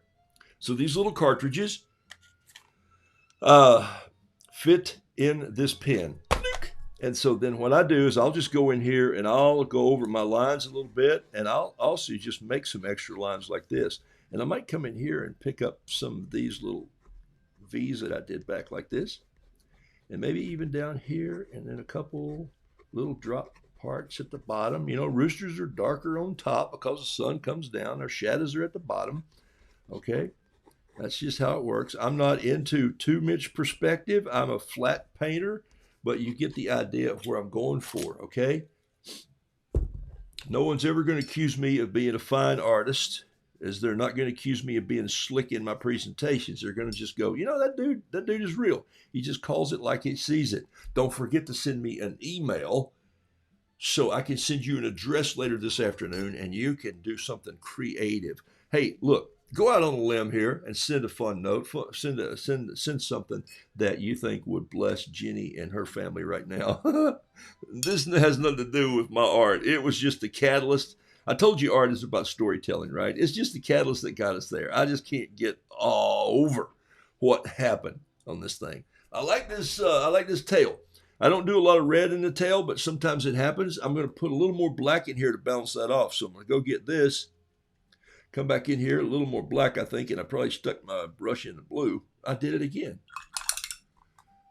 So these little cartridges fit in this pen. And so then what I do is I'll just go in here and I'll go over my lines a little bit, and I'll also just make some extra lines like this. And I might come in here and pick up some of these little V's that I did back like this. And maybe even down here, and then a couple little drop parts at the bottom. Roosters are darker on top because the sun comes down. Their shadows are at the bottom. Okay, that's just how it works. I'm not into too much perspective. I'm a flat painter. But you get the idea of where I'm going for, okay? No one's ever going to accuse me of being a fine artist, as they're not going to accuse me of being slick in my presentations. They're going to just go, that dude is real. He just calls it like he sees it. Don't forget to send me an email so I can send you an address later this afternoon, and you can do something creative. Hey, look. Go out on a limb here and send a fun note. Send something that you think would bless Jenny and her family right now. This has nothing to do with my art. It was just the catalyst I told you art is about storytelling, right? It's just the catalyst that got us there. I just can't get all over what happened on this thing. I like this. I like this tail. I don't do a lot of red in the tail, but sometimes it happens. I'm going to put a little more black in here to balance that off. So I'm going to go get this. Come back in here, a little more black, I think, and I probably stuck my brush in the blue. I did it again.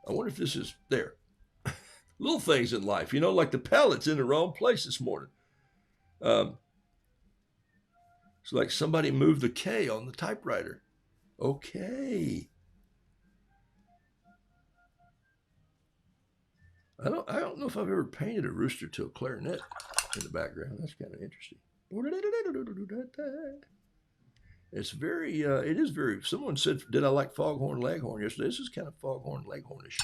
I wonder if this is there. Little things in life, you know, like the palette's in the wrong place this morning. It's like somebody moved the K on the typewriter. Okay. I don't know if I've ever painted a rooster to a clarinet in the background. That's kind of interesting. It's very, it is very, someone said, did I like Foghorn Leghorn yesterday? This is kind of Foghorn Leghornish.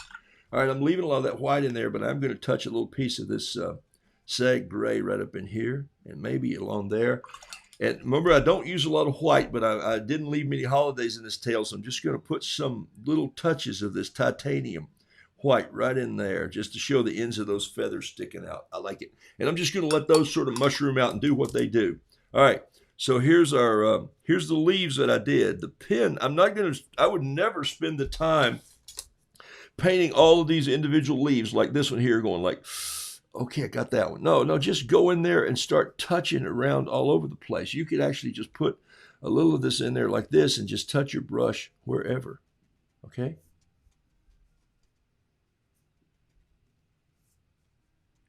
All right, I'm leaving a lot of that white in there, but I'm going to touch a little piece of this sag gray right up in here and maybe along there. And remember, I don't use a lot of white, but I didn't leave many holidays in this tail, so I'm just going to put some little touches of this titanium white right in there just to show the ends of those feathers sticking out. I like it. And I'm just going to let those sort of mushroom out and do what they do. All right. So here's our here's the leaves that I did. The pen, I would never spend the time painting all of these individual leaves like this one here going like, okay, I got that one. No, just go in there and start touching around all over the place. You could actually just put a little of this in there like this and just touch your brush wherever. Okay?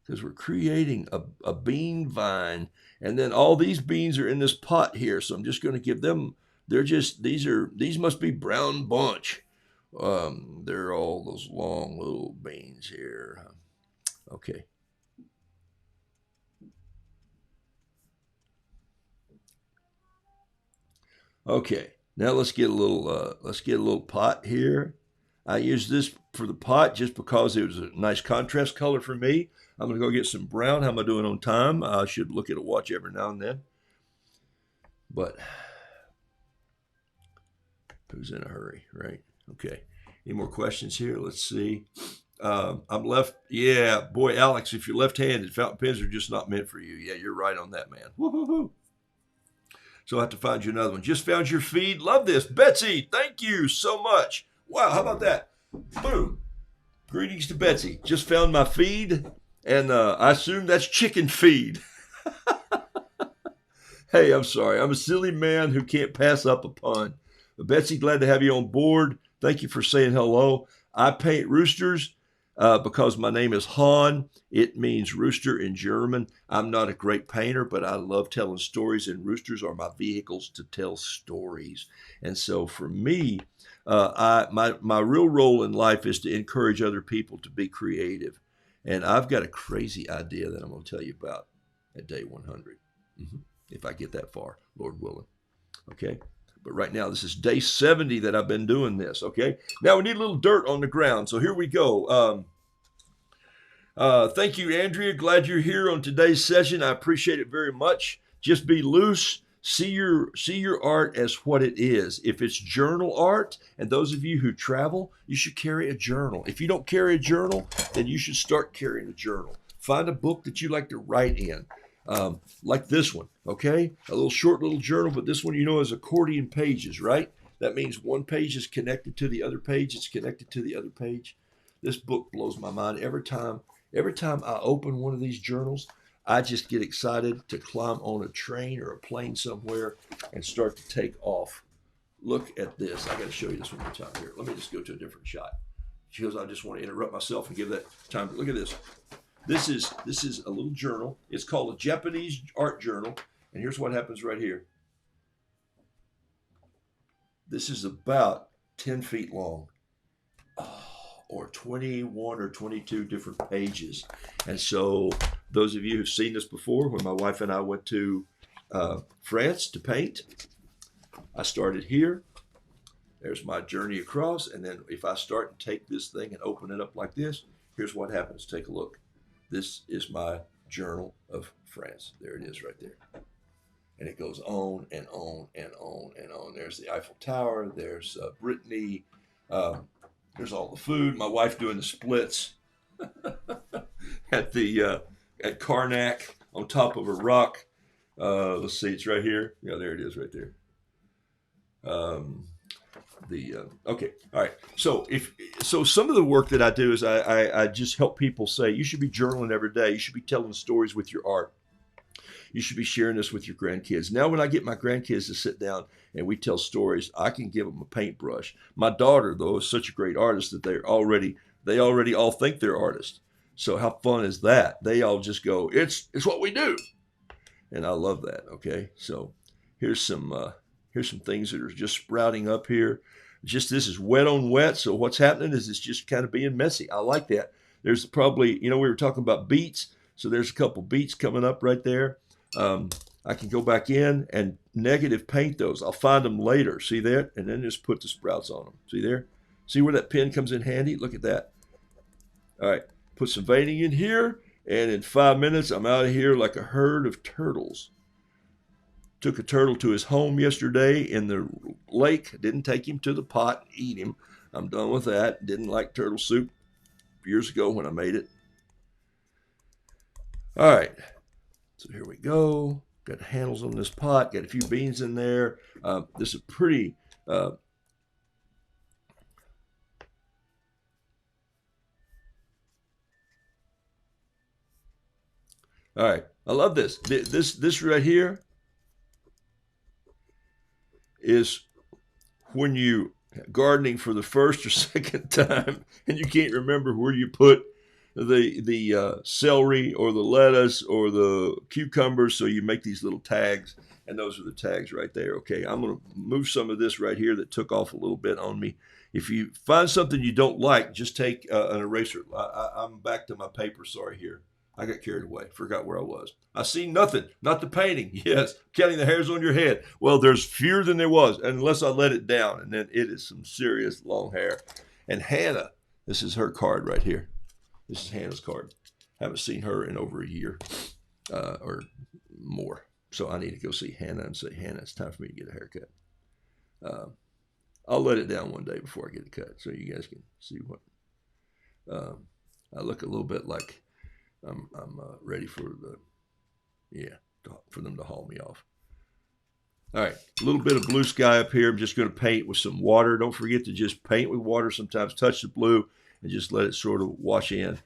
Because we're creating a bean vine, and then all these beans are in this pot here. So I'm just going to give them. These must be brown bunch. They're all those long little beans here. Okay. Okay. Now let's get a little pot here. I use this for the pot just because it was a nice contrast color for me. I'm going to go get some brown. How am I doing on time? I should look at a watch every now and then. But who's in a hurry, right? Okay. Any more questions here? Let's see. I'm left. Yeah, boy, Alex, if you're left-handed, fountain pens are just not meant for you. Yeah, you're right on that, man. Woo-hoo-hoo. So I have to find you another one. Just found your feed. Love this. Betsy, thank you so much. Wow, how about that? Boom. Greetings to Betsy. Just found my feed, and I assume that's chicken feed. Hey, I'm sorry. I'm a silly man who can't pass up a pun. But Betsy, glad to have you on board. Thank you for saying hello. I paint roosters because my name is Han. It means rooster in German. I'm not a great painter, but I love telling stories, and roosters are my vehicles to tell stories. And so for me, my real role in life is to encourage other people to be creative. And I've got a crazy idea that I'm going to tell you about at day 100, if I get that far, Lord willing. Okay? But right now, this is day 70 that I've been doing this, okay? Now we need a little dirt on the ground, so here we go. Thank you, Andrea. Glad you're here on today's session. I appreciate it very much. Just be loose. See your art as what it is. If it's journal art, and those of you who travel, you should carry a journal. If you don't carry a journal, then you should start carrying a journal. Find a book that you like to write in, like this one, okay? A little short little journal, but this one, is accordion pages, right? That means one page is connected to the other page. It's connected to the other page. This book blows my mind every time. Every time I open one of these journals, I just get excited to climb on a train or a plane somewhere and start to take off. Look at this. I got to show you this one more time here. Let me just go to a different shot. Because I just want to interrupt myself and give that time. Look at this. This is a little journal. It's called a Japanese art journal. And here's what happens right here. This is about 10 feet long. Or 21 or 22 different pages. And so those of you who've seen this before, when my wife and I went to France to paint, I started here. There's my journey across. And then if I start and take this thing and open it up like this, here's what happens. Take a look. This is my journal of France. There it is right there. And it goes on and on and on and on. There's the Eiffel Tower. There's Brittany. There's all the food. My wife doing the splits at Karnak on top of a rock. Let's see, it's right here. Yeah, there it is, right there. Okay, all right. So some of the work that I do is I just help people say you should be journaling every day. You should be telling stories with your art. You should be sharing this with your grandkids. Now, when I get my grandkids to sit down and we tell stories, I can give them a paintbrush. My daughter, though, is such a great artist that they already all think they're artists. So how fun is that? They all just go, it's what we do, and I love that. Okay, so here's some things that are just sprouting up here. Just this is wet on wet. So what's happening is it's just kind of being messy. I like that. There's probably, we were talking about beets. So there's a couple beets coming up right there. I can go back in and negative paint those. I'll find them later. See that? And then just put the sprouts on them. See there? See where that pen comes in handy? Look at that. All right. Put some veining in here. And in 5 minutes, I'm out of here like a herd of turtles. Took a turtle to his home yesterday in the lake. Didn't take him to the pot and eat him. I'm done with that. Didn't like turtle soup years ago when I made it. All right. So here we go. Got handles on this pot. Got a few beans in there. This is a pretty... all right. I love this. This right here is when you gardening for the first or second time and you can't remember where you put the celery or the lettuce or the cucumbers, so you make these little tags, and those are the tags right there. Okay, I'm going to move some of this right here that took off a little bit on me. If you find something you don't like, just take an eraser. I'm back to my paper. Sorry here. I got carried away. Forgot where I was. I see nothing. Not the painting. Yes. Counting the hairs on your head. Well, there's fewer than there was, unless I let it down. And then it is some serious long hair. And Hannah, this is her card right here. This is Hannah's card. Haven't seen her in over a year or more. So I need to go see Hannah and say, Hannah, it's time for me to get a haircut. I'll let it down one day before I get it cut so you guys can see what. I look a little bit like I'm ready for for them to haul me off. All right, a little bit of blue sky up here. I'm just going to paint with some water. Don't forget to just paint with water sometimes. Touch the blue and just let it sort of wash in.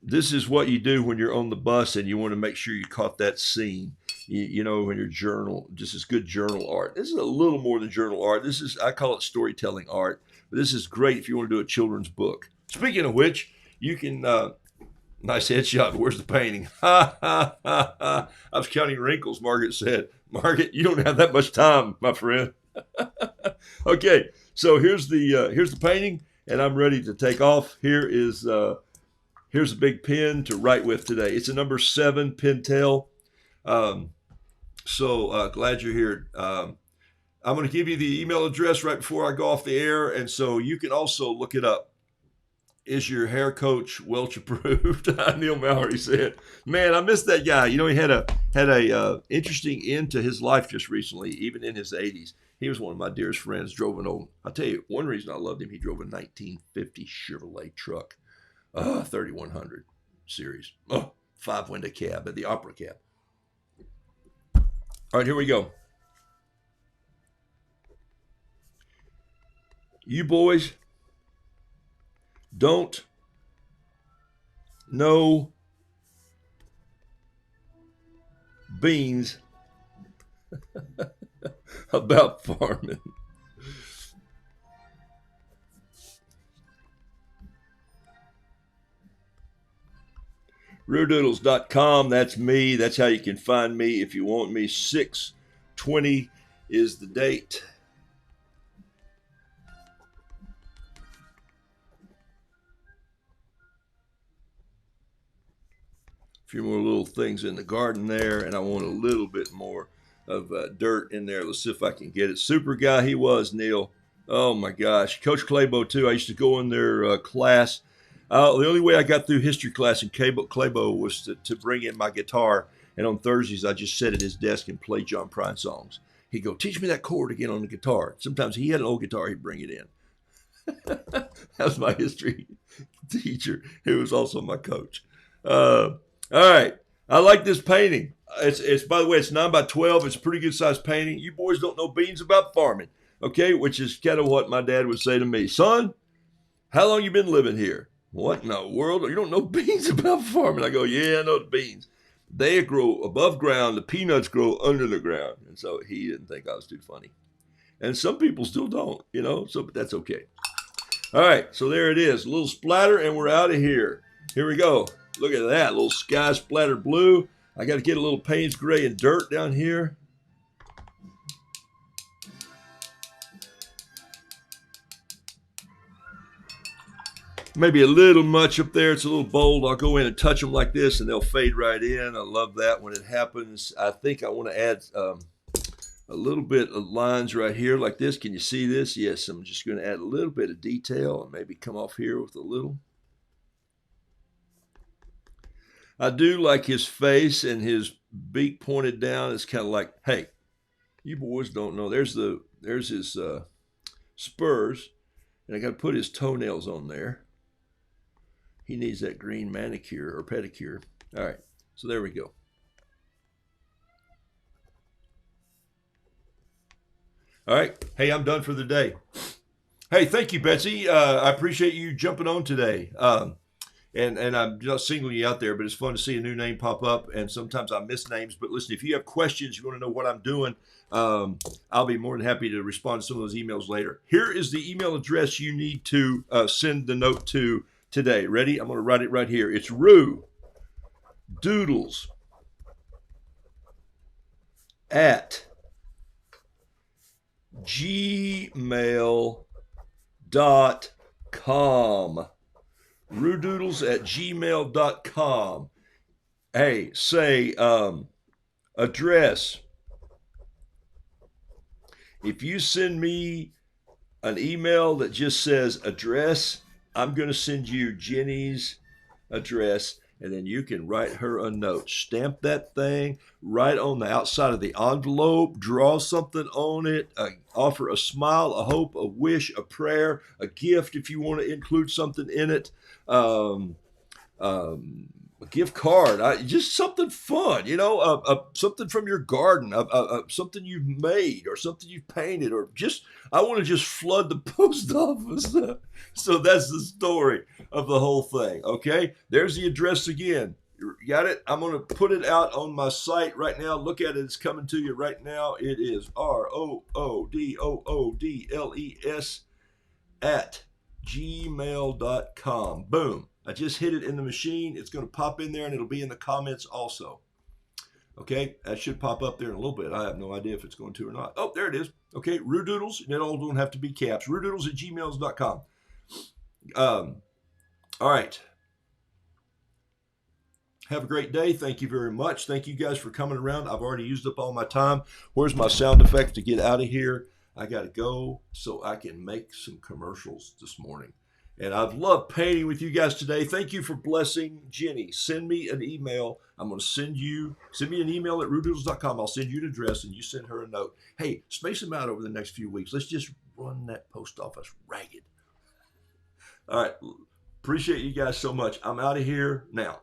This is what you do when you're on the bus and you want to make sure you caught that scene. You know, when your journal, just as good journal art. This is a little more than journal art. I call it storytelling art. But this is great if you want to do a children's book. Speaking of which, you can, nice headshot, where's the painting? Ha, ha, ha, ha. I was counting wrinkles, Margaret said. Margaret, you don't have that much time, my friend. Okay, so here's the painting, and I'm ready to take off. Here's a big pen to write with today. It's a number 7 Pentel. Glad you're here. I'm going to give you the email address right before I go off the air, and so you can also look it up. Is your hair coach Welch approved? Neil Mallory said, "Man, I missed that guy. You know, he had a interesting end to his life just recently, even in his 80s. He was one of my dearest friends. Drove an old. I'll tell you one reason I loved him. He drove a 1950 Chevrolet truck, 3100 series, 5-window cab at the Opera cab. All right, here we go. You boys don't know beans about farming. Rudoodles.com, that's me. That's how you can find me if you want me. 6/20 is the date. Few more little things in the garden there, and I want a little bit more of dirt in there. Let's see if I can get it. Super guy he was, Neil. Oh my gosh. Coach Claybo too. I used to go in their class. The only way I got through history class in Claybo was to bring in my guitar, and on Thursdays I just sit at his desk and play John Prine songs. He'd go, teach me that chord again on the guitar. Sometimes he had an old guitar, he'd bring it in. That was my history teacher, who was also my coach. All right. I like this painting. It's by the way, it's 9 by 12. It's a pretty good sized painting. You boys don't know beans about farming, okay? Which is kind of what my dad would say to me, son. How long you been living here? What in the world? You don't know beans about farming? I go, yeah, I know the beans. They grow above ground. The peanuts grow under the ground. And so he didn't think I was too funny. And some people still don't, so but that's okay. All right, so there it is. A little splatter, and we're out of here. Here we go. Look at that, a little sky splatter blue. I got to get a little Payne's gray and dirt down here. Maybe a little much up there. It's a little bold. I'll go in and touch them like this, and they'll fade right in. I love that when it happens. I think I want to add a little bit of lines right here like this. Can you see this? Yes, I'm just going to add a little bit of detail and maybe come off here with a little. I do like his face and his beak pointed down. It's kind of like, hey, you boys don't know. There's his spurs, and I got to put his toenails on there. He needs that green manicure or pedicure. All right, so there we go. All right, hey, I'm done for the day. Hey, thank you, Betsy. I appreciate you jumping on today. And I'm just singling you out there, but it's fun to see a new name pop up. And sometimes I miss names. But listen, if you have questions, you want to know what I'm doing, I'll be more than happy to respond to some of those emails later. Here is the email address you need to send the note to today. Ready? I'm going to write it right here. It's Roo Doodles at gmail.com. Roodoodles at gmail.com. Hey, say address. If you send me an email that just says address, I'm going to send you Jenny's address, and then you can write her a note. Stamp that thing right on the outside of the envelope, draw something on it, offer a smile, a hope, a wish, a prayer, a gift if you want to include something in it, a gift card, just something fun, something from your garden, something you've made or something you've painted, or I want to just flood the post office. So that's the story of the whole thing. Okay, there's the address again. You got it? I'm going to put it out on my site right now. Look at it. It's coming to you right now. It is ROODOODLES at gmail.com. Boom. I just hit it in the machine. It's going to pop in there, and it'll be in the comments also. Okay, that should pop up there in a little bit. I have no idea if it's going to or not. Oh, there it is. Okay, Roodoodles. It all don't have to be caps. Roodoodles at gmail.com. All right. Have a great day. Thank you very much. Thank you guys for coming around. I've already used up all my time. Where's my sound effects to get out of here? I got to go so I can make some commercials this morning. And I've loved painting with you guys today. Thank you for blessing Jenny. Send me an email. I'm going to send me an email at roodoodles.com. I'll send you an address, and you send her a note. Hey, space them out over the next few weeks. Let's just run that post office ragged. All right. Appreciate you guys so much. I'm out of here now.